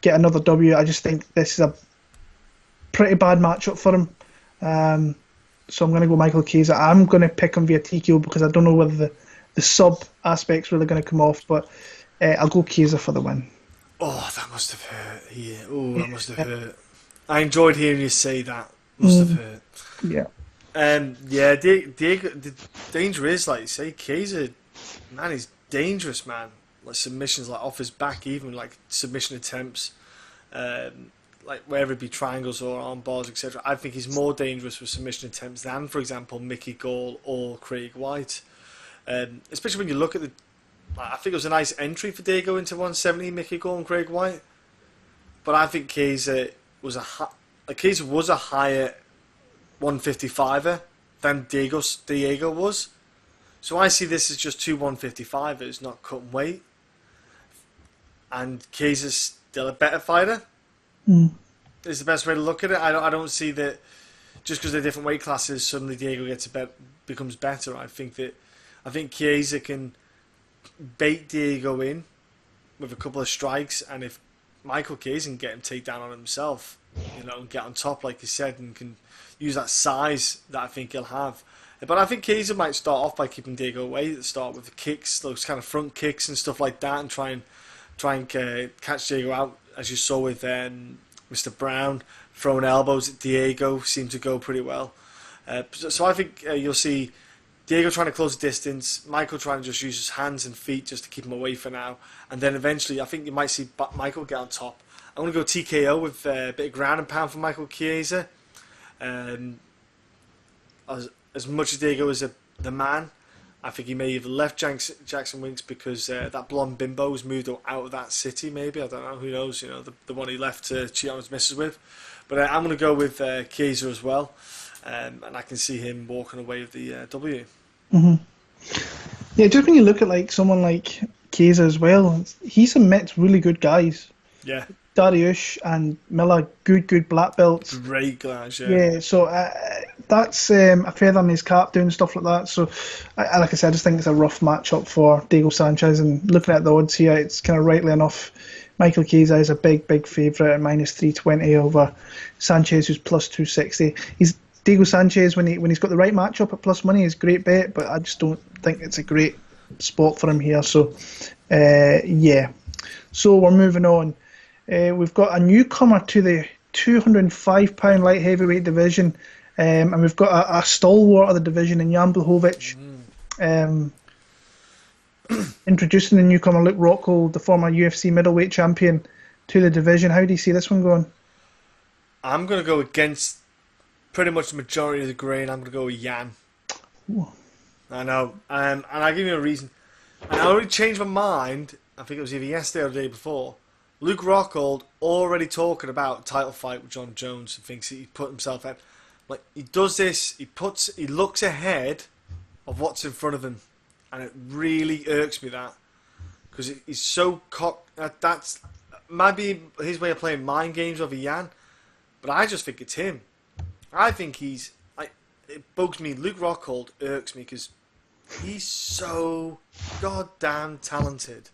get another W. I just think this is a pretty bad matchup for him. So I'm going to go Michael Chiesa. I'm going to pick him via TKO because I don't know whether the sub aspect's really going to come off, but I'll go Chiesa for the win. Oh, that must have hurt. Yeah. Oh, that must have hurt. I enjoyed hearing you say that. Must have hurt. Yeah. Diego, the danger is, like you say, Chiesa, man, he's dangerous, man. Like submissions, like off his back, even like submission attempts. Like whether it be triangles or arm bars, etc. I think he's more dangerous with submission attempts than, for example, Mickey Gall or Craig White. Especially when you look at I think it was a nice entry for Diego into 170, Mickey Gall and Craig White. But I think Chiesa was a higher 155er than Diego was. So I see this as just 2 155ers, not cutting weight. And Chiesa's still a better fighter. Is the best way to look at it. I don't see that just because they're different weight classes suddenly Diego becomes better. I think Chiesa can bait Diego in with a couple of strikes, and if Michael Chiesa can get him take down on himself, and get on top like you said, and can use that size that I think he'll have. But I think Chiesa might start off by keeping Diego away at the start with the kicks, those kind of front kicks and stuff like that, and try and catch Diego out, as you saw with Mr. Brown. Throwing elbows at Diego seemed to go pretty well. So I think you'll see Diego trying to close the distance, Michael trying to just use his hands and feet just to keep him away for now, and then eventually I think you might see Michael get on top. I'm going to go TKO with a bit of ground and pound for Michael Chiesa. As much as Diego is the man, I think he may have left Jackson Winks because that blonde bimbo has moved out of that city, maybe. I don't know, who knows, the one he left to cheat on his missus with. But I'm going to go with Chiesa as well, and I can see him walking away with the W. Mm-hmm. Yeah, just when you look at someone like Chiesa as well, he's met really good guys. Yeah. Dariush and Miller, good black belts. Great guys, yeah. Yeah, so that's a feather in his cap doing stuff like that. So, like I said, I just think it's a rough matchup for Diego Sanchez. And looking at the odds here, it's kind of rightly enough. Michael Chiesa is a big favourite at -320 over Sanchez, who's +260. Diego Sanchez, when he's got the right matchup at plus money, is a great bet, but I just don't think it's a great spot for him here. So, yeah. So we're moving on. We've got a newcomer to the 205-pound light heavyweight division, and we've got a stalwart of the division in Jan Blachowicz. Introducing the newcomer Luke Rockhold, the former UFC middleweight champion, to the division. How do you see this one going? I'm going to go against pretty much the majority of the grain. I'm going to go with Jan. Ooh. I know. And I'll give you a reason. And I already changed my mind. I think it was either yesterday or the day before. Luke Rockhold already talking about title fight with John Jones and thinks he put himself out. Like, he does this, he looks ahead of what's in front of him. And it really irks me that. Because he's so that's might be his way of playing mind games over Jan. But I just think it's him. I think it bugs me. Luke Rockhold irks me because he's so goddamn talented.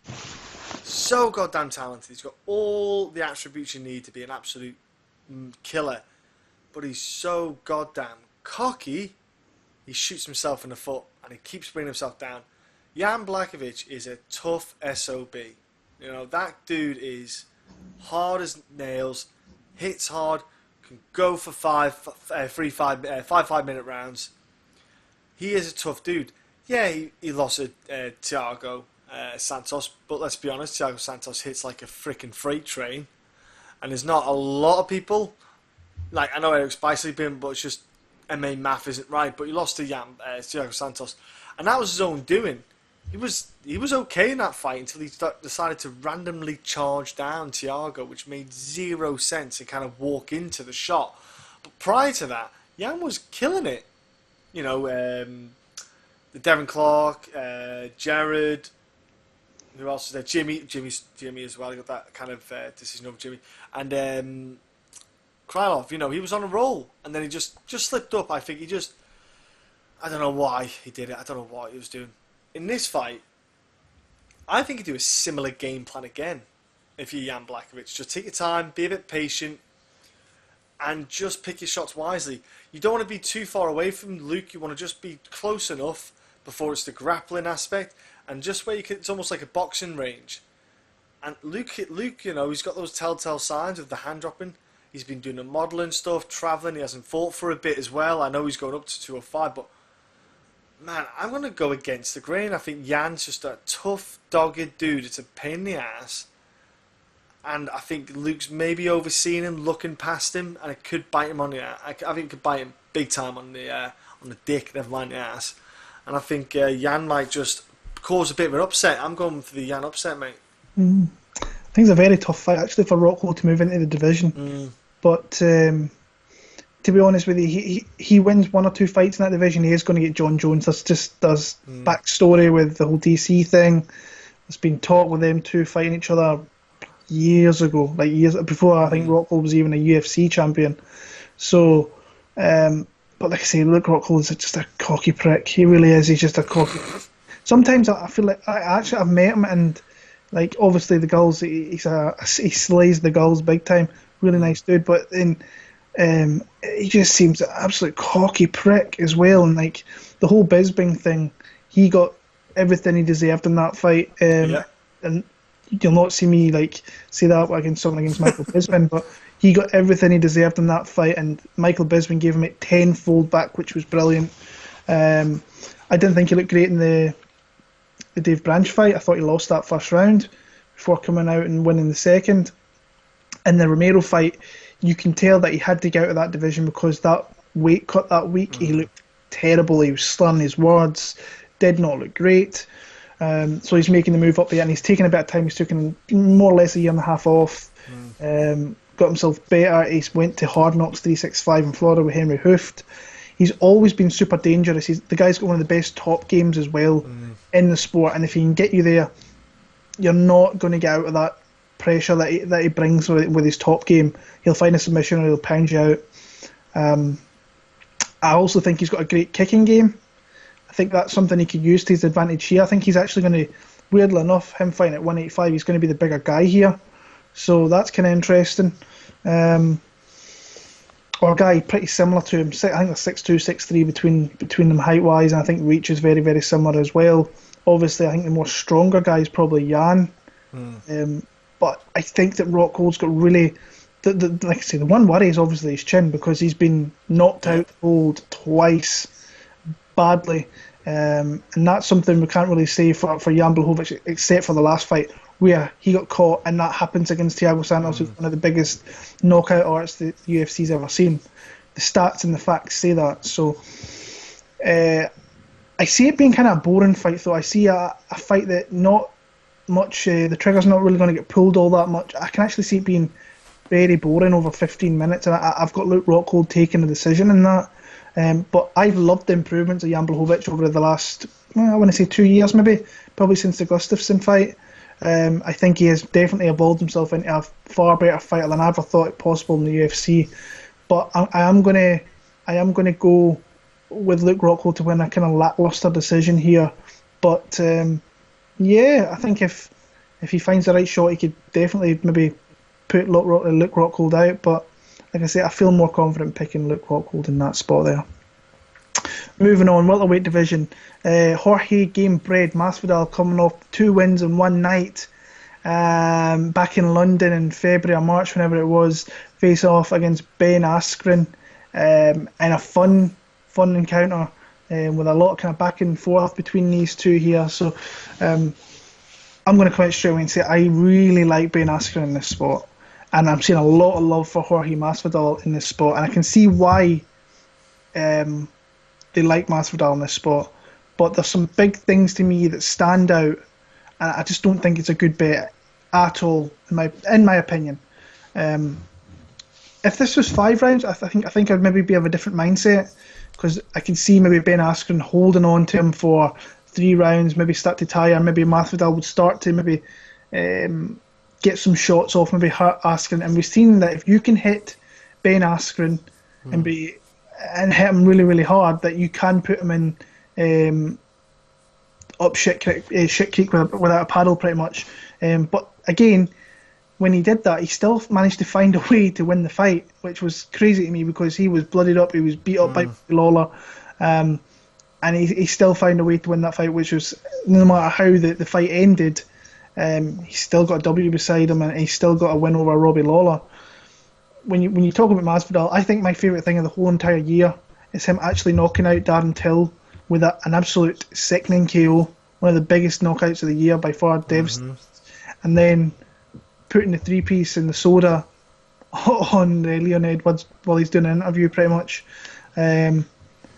So goddamn talented. He's got all the attributes you need to be an absolute killer. But he's so goddamn cocky. He shoots himself in the foot and he keeps bringing himself down. Jan Blachowicz is a tough SOB. You know, that dude is hard as nails, hits hard, can go for 5-5 minute rounds. He is a tough dude. Yeah, he lost to Thiago Santos, but let's be honest, Thiago Santos hits like a freaking freight train, and there's not a lot of people. Like, I know Eric's bicycling, but it's just MMA math isn't right. But he lost to Thiago Santos, and that was his own doing. He was okay in that fight until he decided to randomly charge down Thiago, which made zero sense and kind of walk into the shot. But prior to that, Jan was killing it. You know, the Devon Clark, Jared, who else was there? Jimmy as well. He got that kind of decision over Jimmy. And Krylov, you know, he was on a roll. And then he just slipped up. I think I don't know why he did it. I don't know what he was doing. In this fight, I think he'd do a similar game plan again if you're Jan Blachowicz. Just take your time, be a bit patient, and just pick your shots wisely. You don't want to be too far away from Luke. You want to just be close enough before it's the grappling aspect, and just where it's almost like a boxing range. And Luke, you know, he's got those telltale signs of the hand dropping. He's been doing the modelling stuff, travelling. He hasn't fought for a bit as well. I know he's going up to 205, but man, I'm going to go against the grain. I think Jan's just a tough, dogged dude. It's a pain in the ass. And I think Luke's maybe overseeing him, looking past him, and it could bite him on the ass. I think it could bite him big time on the dick, never mind the ass. And I think Jan might just cause a bit of an upset. I'm going for the Jan upset, mate. I think it's a very tough fight, actually, for Rockhold to move into the division. But to be honest with you, he wins one or two fights in that division, he is going to get John Jones. That's just backstory with the whole DC thing. It's been talk with them two fighting each other years ago, like years before I think Rockhold was even a UFC champion. So, but like I say, Luke Rockhold is just a cocky prick. He really is. He's just a cocky. Sometimes I feel like I've met him, and like obviously the girls, he slays the girls big time. Really nice dude, but then. He just seems an absolute cocky prick as well, and like the whole Bisping thing, he got everything he deserved in that fight. And you'll not see me like say that against Michael Bisping, but he got everything he deserved in that fight, and Michael Bisping gave him it tenfold back, which was brilliant. I didn't think he looked great in the Dave Branch fight. I thought he lost that first round before coming out and winning the second. In the Romero fight, you can tell that he had to get out of that division because that weight cut that week, he looked terrible. He was slurring his words, did not look great. So he's making the move up there, and he's taking a bit of time. He's taken more or less a year and a half off. Got himself better. He went to Hard Knocks 365 in Florida with Henry Hooft. He's always been super dangerous. The guy's got one of the best top games as well in the sport, and if he can get you there, you're not going to get out of that pressure that he brings with his top game. He'll find a submission or he'll pound you out. I also think he's got a great kicking game. I think that's something he could use to his advantage here. I think he's actually going to, weirdly enough, him fighting at 185, he's going to be the bigger guy here. So that's kind of interesting. Or a guy pretty similar to him. I think they're 6'2", 6'3" between them height-wise, and I think reach is very, very similar as well. Obviously, I think the more stronger guy is probably Jan. But I think that Rockhold's got really... like I say, the one worry is obviously his chin, because he's been knocked out cold twice badly. And that's something we can't really say for Jan Blachowicz, except for the last fight, where he got caught, and that happens against Thiago Santos, who's one of the biggest knockout artists the UFC's ever seen. The stats and the facts say that. So I see it being kind of a boring fight, though. I see a fight that not much, the trigger's not really going to get pulled all that much. I can actually see it being very boring over 15 minutes, and I've got Luke Rockhold taking a decision in that. But I've loved the improvements of Jan Blachowicz over the last, I want to say 2 years maybe, probably since the Gustafsson fight. I think he has definitely evolved himself into a far better fighter than I ever thought it possible in the UFC. But I am going to go with Luke Rockhold to win a kind of lackluster decision here. But yeah, I think if he finds the right shot, he could definitely maybe put Luke Rockhold out. But like I say, I feel more confident picking Luke Rockhold in that spot there. Moving on, welterweight division. Jorge Game Bread Masvidal coming off 2 wins in one night. Back in London in February or March, whenever it was, face off against Ben Askren in a fun encounter with a lot of kind of back and forth between these two here. So I'm going to come out straight away and say I really like Ben Askren in this spot. And I'm seeing a lot of love for Jorge Masvidal in this spot. And I can see why they like Masvidal in this spot. But there's some big things to me that stand out. And I just don't think it's a good bet at all, in my opinion. If this was 5 rounds, I think I'd maybe be of a different mindset. Because I can see maybe Ben Askren holding on to him for 3 rounds, maybe start to tire. Maybe Masvidal would start to maybe... get some shots off, maybe hurt Askren, and we've seen that if you can hit Ben Askren and hit him really, really hard, that you can put him in up shit creek without a paddle, pretty much. But again, when he did that, he still managed to find a way to win the fight, which was crazy to me because he was bloodied up, he was beat up by Lawler, and he still found a way to win that fight, which was, no matter how the fight ended, he's still got a W beside him, and he's still got a win over Robbie Lawler. When you talk about Masvidal, I think my favourite thing of the whole entire year is him actually knocking out Darren Till with an absolute sickening KO, one of the biggest knockouts of the year by far, devastating. And then putting the 3-piece in the soda on Leon Edwards while he's doing an interview, pretty much. And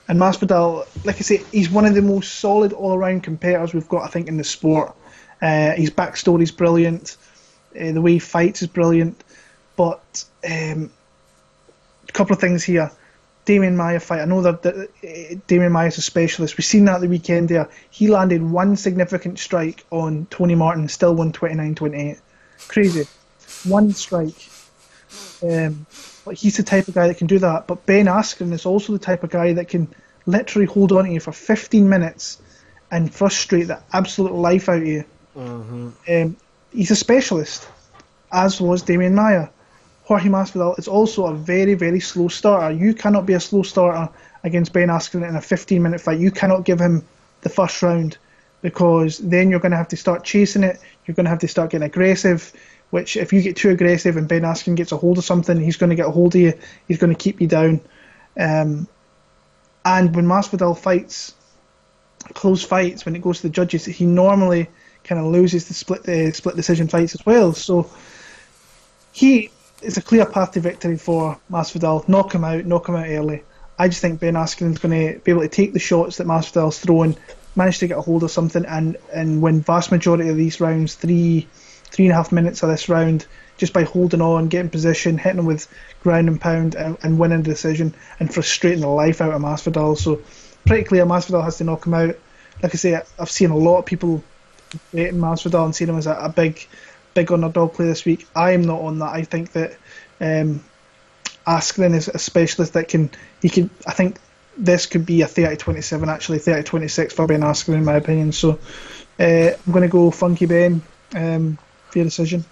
Masvidal, like I say, he's one of the most solid all-around competitors we've got, I think, in the sport. His backstory's brilliant, the way he fights is brilliant, but a couple of things here. Damian Maia fight, I know that Damian Maia's a specialist. We've seen that the weekend there. He landed one significant strike on Tony Martin, still won 29-28. Crazy. One strike. But he's the type of guy that can do that. But Ben Askren is also the type of guy that can literally hold on to you for 15 minutes and frustrate the absolute life out of you. He's a specialist, as was Damian Maia. Jorge Masvidal is also a very, very slow starter. You cannot be a slow starter against Ben Askren in a 15-minute fight. You cannot give him the first round, because then you're going to have to start chasing it. You're going to have to start getting aggressive, which if you get too aggressive and Ben Askren gets a hold of something, he's going to get a hold of you. He's going to keep you down. And when Masvidal fights, close fights, when it goes to the judges, he normally kind of loses the split decision fights as well. So it's a clear path to victory for Masvidal. Knock him out early. I just think Ben Askren's going to be able to take the shots that Masvidal's throwing, manage to get a hold of something, and win vast majority of these rounds, 3.5 minutes of this round, just by holding on, getting position, hitting him with ground and pound, and winning the decision, and frustrating the life out of Masvidal. So pretty clear Masvidal has to knock him out. Like I say, I've seen a lot of people rating Masvidal and seeing him as a big underdog play this week. I am not on that. I think that Askren is a specialist that I think this could be a 30-27, actually 30-26 for Ben Askren, in my opinion. So I'm going to go Funky Ben for your decision.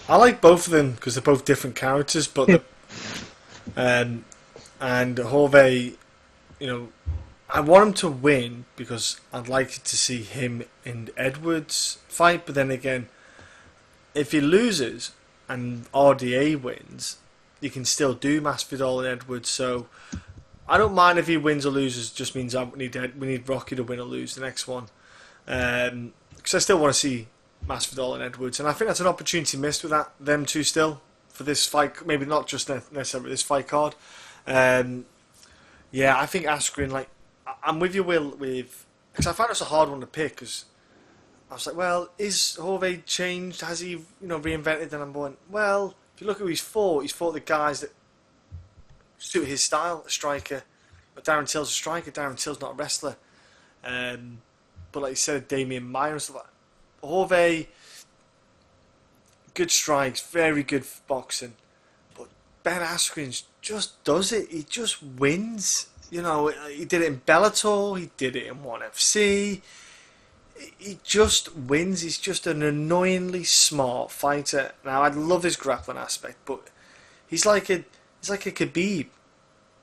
I like both of them because they're both different characters, but Yeah. and Jorge, you know, I want him to win because I'd like to see him in Edwards fight. But then again, if he loses and RDA wins, you can still do Masvidal and Edwards. So I don't mind if he wins or loses. Just means we need Rocky to win or lose the next one. Because I still want to see Masvidal and Edwards, and I think that's an opportunity missed with them two still for this fight. Maybe not just necessarily this fight card. Yeah, I think Askren. Like, I'm with you, Will. Because I found this a hard one to pick. Because I was like, well, is Jorge changed? Has he, reinvented? And I'm going, well, if you look at who he's fought the guys that suit his style, a striker. But Darren Till's a striker. Darren Till's not a wrestler. But like you said, Damian Maia and stuff like that. Jorge, good strikes, very good boxing. But Ben Askren just does it. He just wins. He did it in Bellator. He did it in ONE FC. He just wins. He's just an annoyingly smart fighter. Now, I love his grappling aspect, but he's like a Khabib.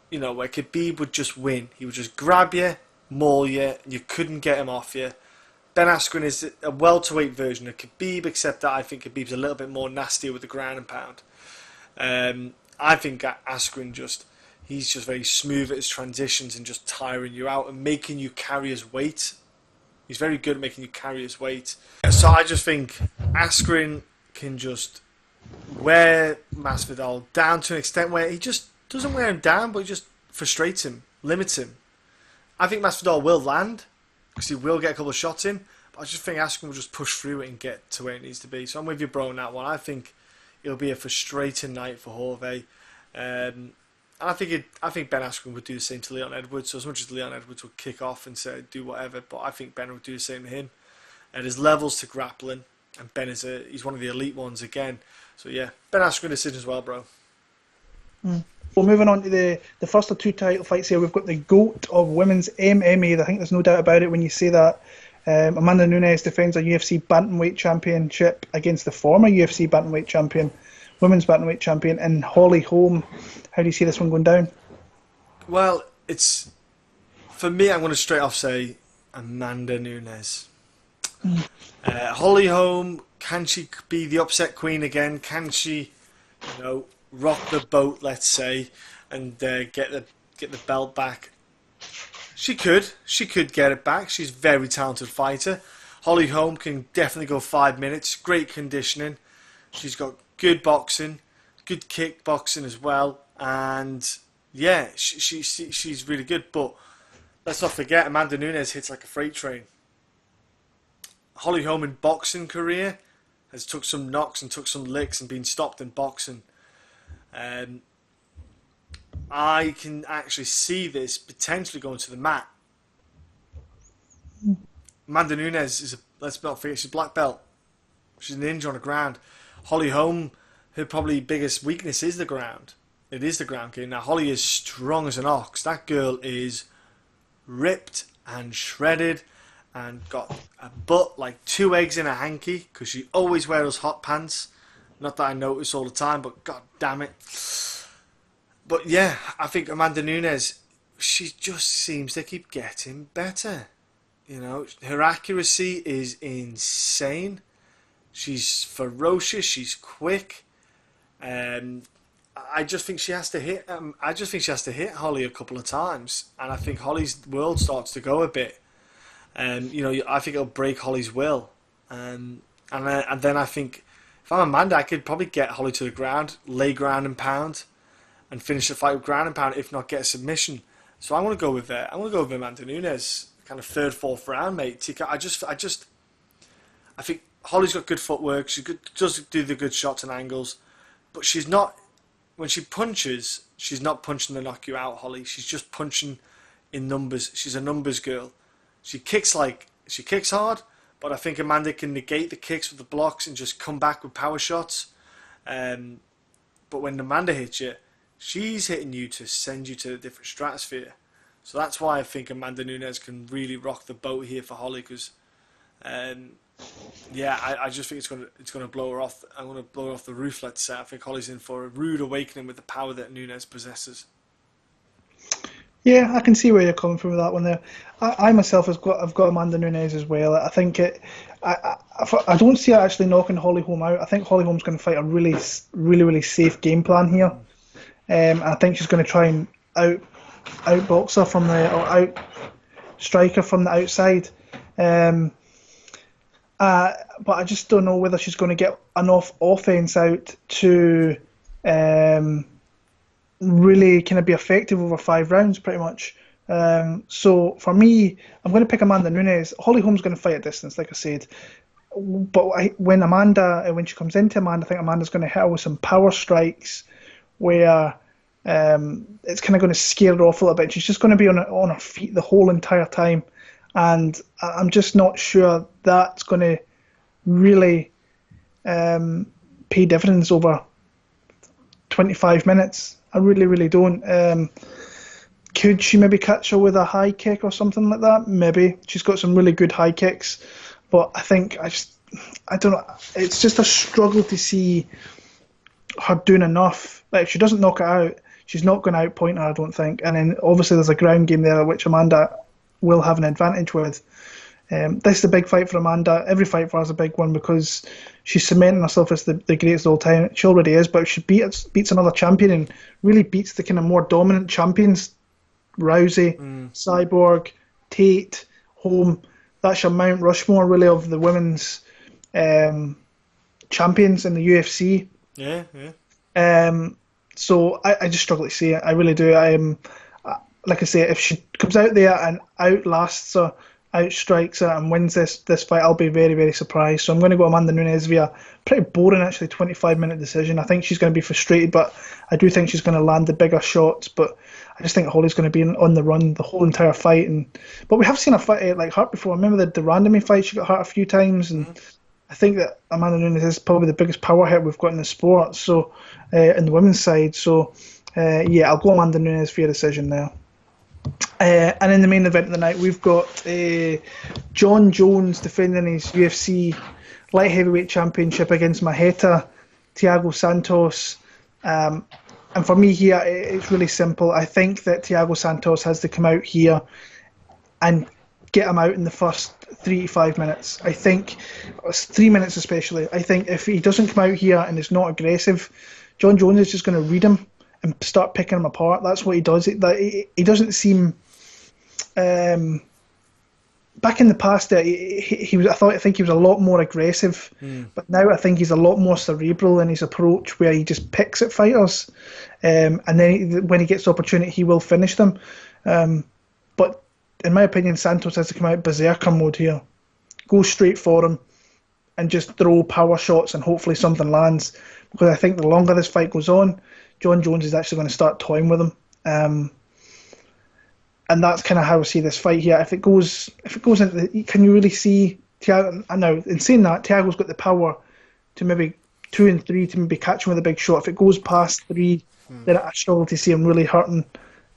Where Khabib would just win. He would just grab you, maul you, and you couldn't get him off you. Ben Askren is a welterweight version of Khabib, except that I think Khabib's a little bit more nastier with the ground and pound. I think Askren he's just very smooth at his transitions and just tiring you out and making you carry his weight. He's very good at making you carry his weight. So I just think Askren can just wear Masvidal down to an extent where he just doesn't wear him down, but he just frustrates him, limits him. I think Masvidal will land, because he will get a couple of shots in, but I just think Askren will just push through it and get to where it needs to be. So I'm with you, bro, on that one. I think it'll be a frustrating night for Jorge. And I think Ben Askren would do the same to Leon Edwards. So as much as Leon Edwards would kick off and say do whatever, but I think Ben would do the same to him. And there's levels to grappling, and Ben he's one of the elite ones again. So yeah, Ben Askren decision as well, bro. Well, moving on to the first of two title fights here, we've got the GOAT of women's MMA. I think there's no doubt about it when you say that. Amanda Nunes defends a UFC bantamweight championship against the former UFC bantamweight champion, women's bantamweight champion, and Holly Holm. How do you see this one going down? Well, for me, I'm going to straight off say Amanda Nunes. Holly Holm, can she be the upset queen again? Can she, rock the boat, let's say, and get the belt back? She could get it back. She's a very talented fighter. Holly Holm can definitely go 5 minutes. Great conditioning. She's got good boxing, good kickboxing as well, and yeah, she's really good. But let's not forget, Amanda Nunes hits like a freight train. Holly Holm in boxing career has took some knocks and took some licks and been stopped in boxing. I can actually see this potentially going to the mat. Amanda Nunes let's not forget, she's a black belt. She's a ninja on the ground. Holly Holm, her probably biggest weakness is the ground. It is the ground game. Now, Holly is strong as an ox. That girl is ripped and shredded and got a butt like 2 eggs in a hanky, because she always wears those hot pants. Not that I notice all the time, but god damn it. But yeah, I think Amanda Nunes, she just seems to keep getting better. Her accuracy is insane. She's ferocious. She's quick. I just think she has to hit. Holly a couple of times, and I think Holly's world starts to go a bit. I think it'll break Holly's will. And then I think if I'm Amanda, I could probably get Holly to the ground, lay ground and pound, and finish the fight with ground and pound, if not get a submission. So I'm going to go with Amanda Nunes, kind of third, fourth round, mate. I think Holly's got good footwork. She does do the good shots and angles, but she's not. When she punches, she's not punching to knock you out, Holly. She's just punching in numbers. She's a numbers girl. She kicks hard, but I think Amanda can negate the kicks with the blocks and just come back with power shots. But when Amanda hits you, She's hitting you to send you to a different stratosphere. So that's why I think Amanda Nunes can really rock the boat here for Holly, because I just think it's gonna blow her off. I'm gonna blow her off the roof. Let's say I think Holly's in for a rude awakening with the power that Nunes possesses. Yeah, I can see where you're coming from with that one there. I myself have got Amanda Nunes as well. I think I don't see her actually knocking Holly Holm out. I think Holly Holm's going to fight a really safe game plan here. I think she's going to try and outbox her or out strike her from the outside. But I just don't know whether she's going to get enough offense out to really kind of be effective over 5 rounds, pretty much. So for me, I'm going to pick Amanda Nunes. Holly Holm's going to fight at distance, like I said. But when she comes into Amanda, I think Amanda's going to hit her with some power strikes where it's kind of going to scare her off a little bit. She's just going to be on her feet the whole entire time. And I'm just not sure that's going to really pay dividends over 25 minutes. I really don't. Could she maybe catch her with a high kick or something like that? Maybe. She's got some really good high kicks. But I think I don't know. It's just a struggle to see her doing enough. Like, if she doesn't knock it out, she's not going to outpoint her, I don't think. And then obviously there's a ground game there, which Amanda will have an advantage with. This is a big fight for Amanda. Every fight for her is a big one because she's cementing herself as the greatest of all time. She already is, but if she beats another champion and really beats the kind of more dominant champions, Rousey, Cyborg, Tate, Holm, that's your Mount Rushmore really of the women's champions in the UFC. Yeah. So I just struggle to see it. I really do. Like I say, if she comes out there and outlasts her, outstrikes her and wins this fight, I'll be very surprised. So I'm going to go Amanda Nunes via pretty boring, actually, 25-minute decision. I think she's going to be frustrated, but I do think she's going to land the bigger shots. But I just think Holly's going to be on the run the whole entire fight. But we have seen her fight like hurt before. I remember the Randa fight; she got hurt a few times, and I think that Amanda Nunes is probably the biggest power hit we've got in the sport. So in the women's side, so I'll go Amanda Nunes via decision there. And in the main event of the night, we've got John Jones defending his UFC light heavyweight championship against Maheta, Thiago Santos. And for me here, it's really simple. I think that Thiago Santos has to come out here and get him out in the first 3 to 5 minutes. I think, 3 minutes especially, I think if he doesn't come out here and is not aggressive, John Jones is just going to read him and start picking him apart. That's what he does. He doesn't seem... back in the past, he was. I think he was a lot more aggressive, but now I think he's a lot more cerebral in his approach, where he just picks at fighters, and then when he gets the opportunity, he will finish them. But in my opinion, Santos has to come out berserker mode here, go straight for him, and just throw power shots, and hopefully something lands. Because I think the longer this fight goes on, John Jones is actually going to start toying with him. And that's kind of how I see this fight here. If it goes into can you really see Thiago? I know, in saying that, Thiago's got the power to maybe 2 and 3 to maybe catch him with a big shot. If it goes past 3, then I struggle to see him really hurting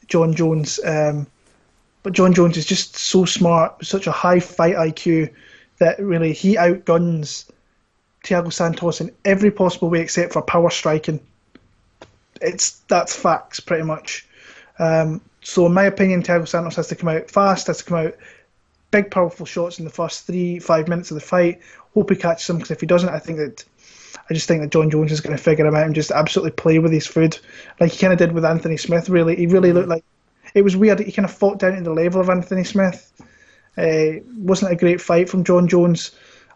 John Jones. But John Jones is just so smart, with such a high fight IQ, that really he outguns Thiago Santos in every possible way except for power striking. That's facts, pretty much. So in my opinion, Thiago Santos has to come out fast, has to come out big, powerful shots in the first 3-5 minutes of the fight. Hope he catches him, because if he doesn't, I just think that John Jones is going to figure him out and just absolutely play with his food, like he kind of did with Anthony Smith. Really, he really looked like, it was weird. He kind of fought down to the level of Anthony Smith. Wasn't a great fight from John Jones.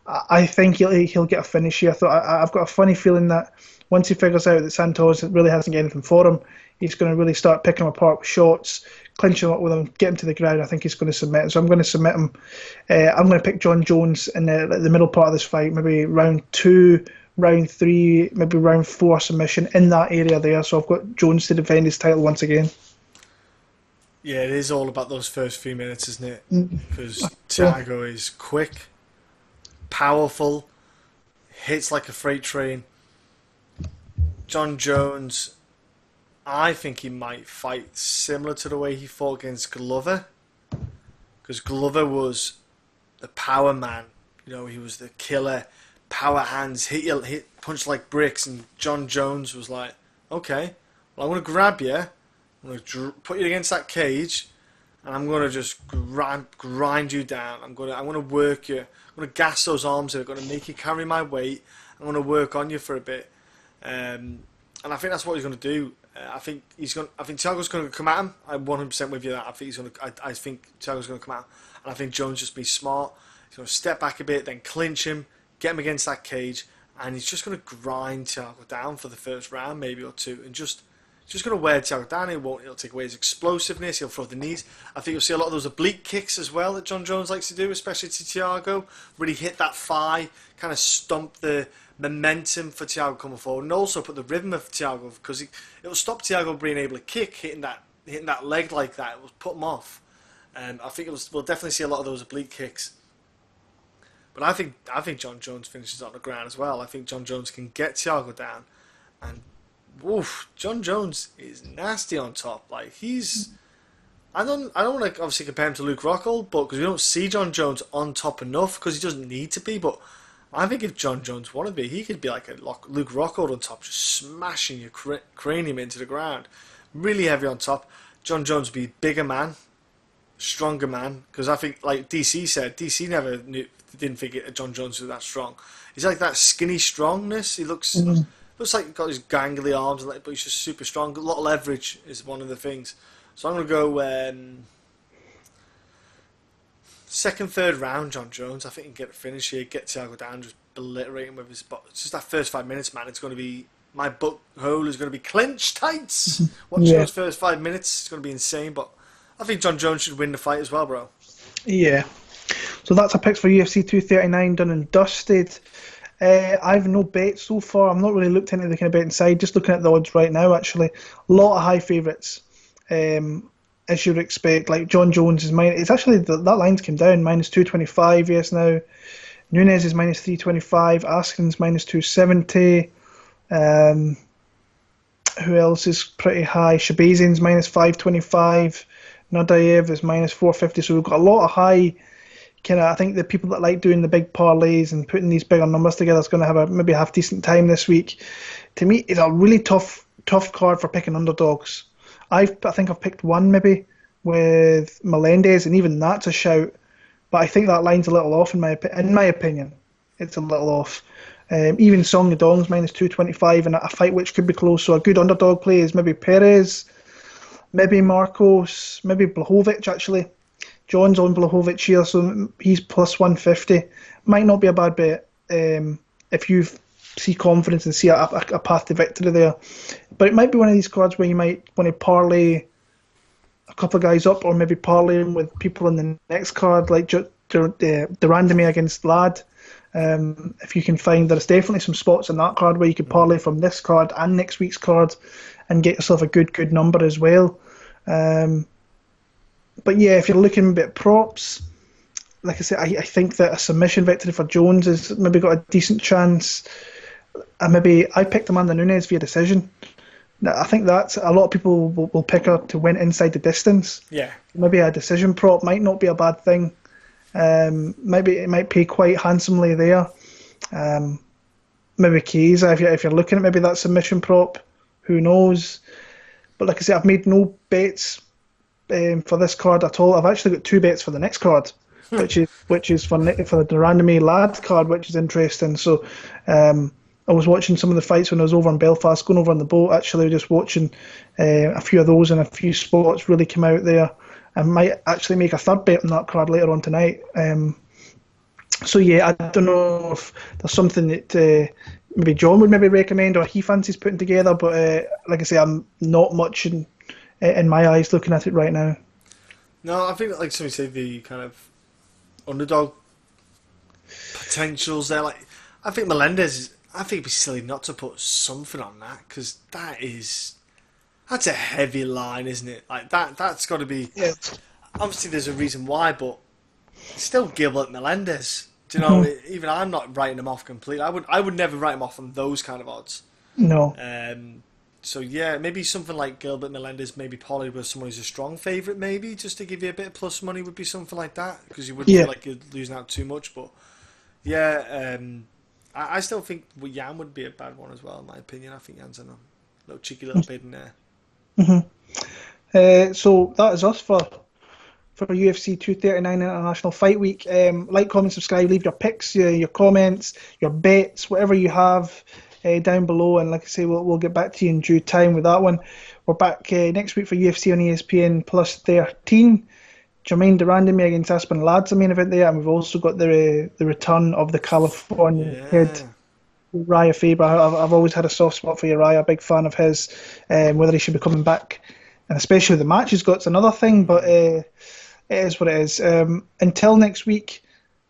I think he'll get a finish here. I've got a funny feeling that once he figures out that Santos really hasn't got anything for him, he's going to really start picking him apart with shots, clinching up with him, get him to the ground. I think he's going to submit him. So I'm going to submit him. I'm going to pick John Jones in the middle part of this fight, maybe round 2, round 3, maybe round 4 submission, in that area there. So I've got Jones to defend his title once again. Yeah, it is all about those first few minutes, isn't it? Because Thiago is quick, powerful, hits like a freight train. John Jones I think he might fight similar to the way he fought against Glover, because Glover was the power man. You know, he was the killer, power hands, hit punch like bricks, and John Jones was like, okay, well, I'm going to grab you, I'm going to put you against that cage, and I'm going to just grind you down. I'm going to work you. I'm going to gas those arms in. I'm going to make you carry my weight. I'm going to work on you for a bit. And I think that's what he's going to do. I think Thiago's going to come at him. I'm 100% with you. That I think I think Thiago's going to come at him, and I think Jones just be smart. He's going to step back a bit, then clinch him, get him against that cage, and he's just going to grind Thiago down for the first round, maybe or two, and just going to wear Thiago down. He'll take away his explosiveness. He'll throw the knees. I think you'll see a lot of those oblique kicks as well that John Jones likes to do, especially to Thiago. Really hit that thigh, kind of stomp the momentum for Thiago coming forward, and also put the rhythm of Thiago, because it will stop Thiago being able to kick, hitting that leg like that. It will put him off. And I think we'll definitely see a lot of those oblique kicks. But I think John Jones finishes on the ground as well. I think John Jones can get Thiago down, and John Jones is nasty on top. Like I don't want to obviously compare him to Luke Rockhold, but because we don't see John Jones on top enough, because he doesn't need to be. But I think if John Jones wanted to be, he could be like a Luke Rockhold on top, just smashing your cranium into the ground, really heavy on top. John Jones would be a bigger man, stronger man, because I think, like DC said, DC didn't think John Jones was that strong. He's like that skinny strongness. He looks like he's got his gangly arms, but he's just super strong. A lot of leverage is one of the things. So I'm going to go second, third round, John Jones. I think he can get a finish here, get Thiago down, just obliterate him with his... But it's just that first 5 minutes, man. It's going to be... My book hole is going to be clenched tights. Watching those first 5 minutes, it's going to be insane. But I think John Jones should win the fight as well, bro. Yeah. So that's our picks for UFC 239 done and dusted. I've no bets so far. I'm not really looked into the kind of betting side. Just looking at the odds right now, actually. A lot of high favourites. As you'd expect, like John Jones is minus. It's actually that line's come down, minus 225. Yes, now Nunes is minus 325. Askren's minus 270. Who else is pretty high? Shahbazyan's minus 525. Naurdiev is minus 450. So we've got a lot of high. I think the people that like doing the big parlays and putting these bigger numbers together is going to have maybe a half decent time this week. To me, it's a really tough card for picking underdogs. I think I've picked one maybe with Melendez, and even that's a shout. But I think that line's a little off in my opinion. It's a little off. Even Song Yadong's minus 225 in a fight which could be close. So a good underdog play is maybe Perez, maybe Markos, maybe Blachowicz actually. John's on Blachowicz here, so he's plus 150. Might not be a bad bet if you see confidence and see a path to victory there. But it might be one of these cards where you might want to parlay a couple of guys up, or maybe parlay them with people in the next card, like the Randa against Lad. If you can find, there's definitely some spots in that card where you could parlay from this card and next week's card and get yourself a good number as well. But yeah, if you're looking a bit props, like I said, I think that a submission victory for Jones has maybe got a decent chance. I picked Amanda Nunes via decision. I think that's a lot of people will pick her to win inside the distance. Yeah, maybe a decision prop might not be a bad thing. Maybe it might pay quite handsomely there. Maybe Chiesa, if you're looking at maybe that submission prop, who knows? But like I said, I've made no bets for this card at all. I've actually got two bets for the next card, which is for the Random Lad card, which is interesting. So I was watching some of the fights when I was over in Belfast, going over on the boat. Actually, just watching a few of those, and a few spots really come out there. I might actually make a third bet on that card later on tonight. So yeah, I don't know if there's something that maybe John would maybe recommend or he fancies putting together. But like I say, I'm not much in my eyes looking at it right now. No, I think like somebody said, the kind of underdog potentials there. Like I think Melendez, I think it'd be silly not to put something on that, because that's a heavy line, isn't it? Like that's got to be. Yeah. Obviously, there's a reason why, but it's still Gilbert Melendez. Do you know? Even I'm not writing him off completely. I would never write him off on those kind of odds. No. So yeah, maybe something like Gilbert, Melendez, maybe Polly with someone who's a strong favourite, maybe just to give you a bit of plus money would be something like that because you wouldn't feel Yeah. like you're losing out too much. But yeah, I still think Yan would be a bad one as well, in my opinion. I think Yan's a little cheeky little bit in there. So that is us for UFC 239 International Fight Week. Like, comment, subscribe, leave your picks, your comments, your bets, whatever you have down below. And like I say, we'll get back to you in due time with that one. We're back next week for UFC on ESPN Plus 13. Jermaine Durandamy against Aspen Ladd's the main event there, and we've also got the return of the California kid, Uriah Faber. I've always had a soft spot for Uriah, a big fan of his. Whether he should be coming back, and especially the match he's got, is another thing, but it is what it is. Until next week,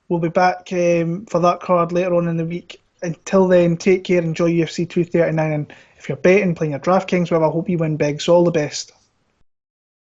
we'll be back for that card later on in the week. Until then, take care, enjoy UFC 239, and if you're betting, playing your DraftKings, well, I hope you win big, so all the best.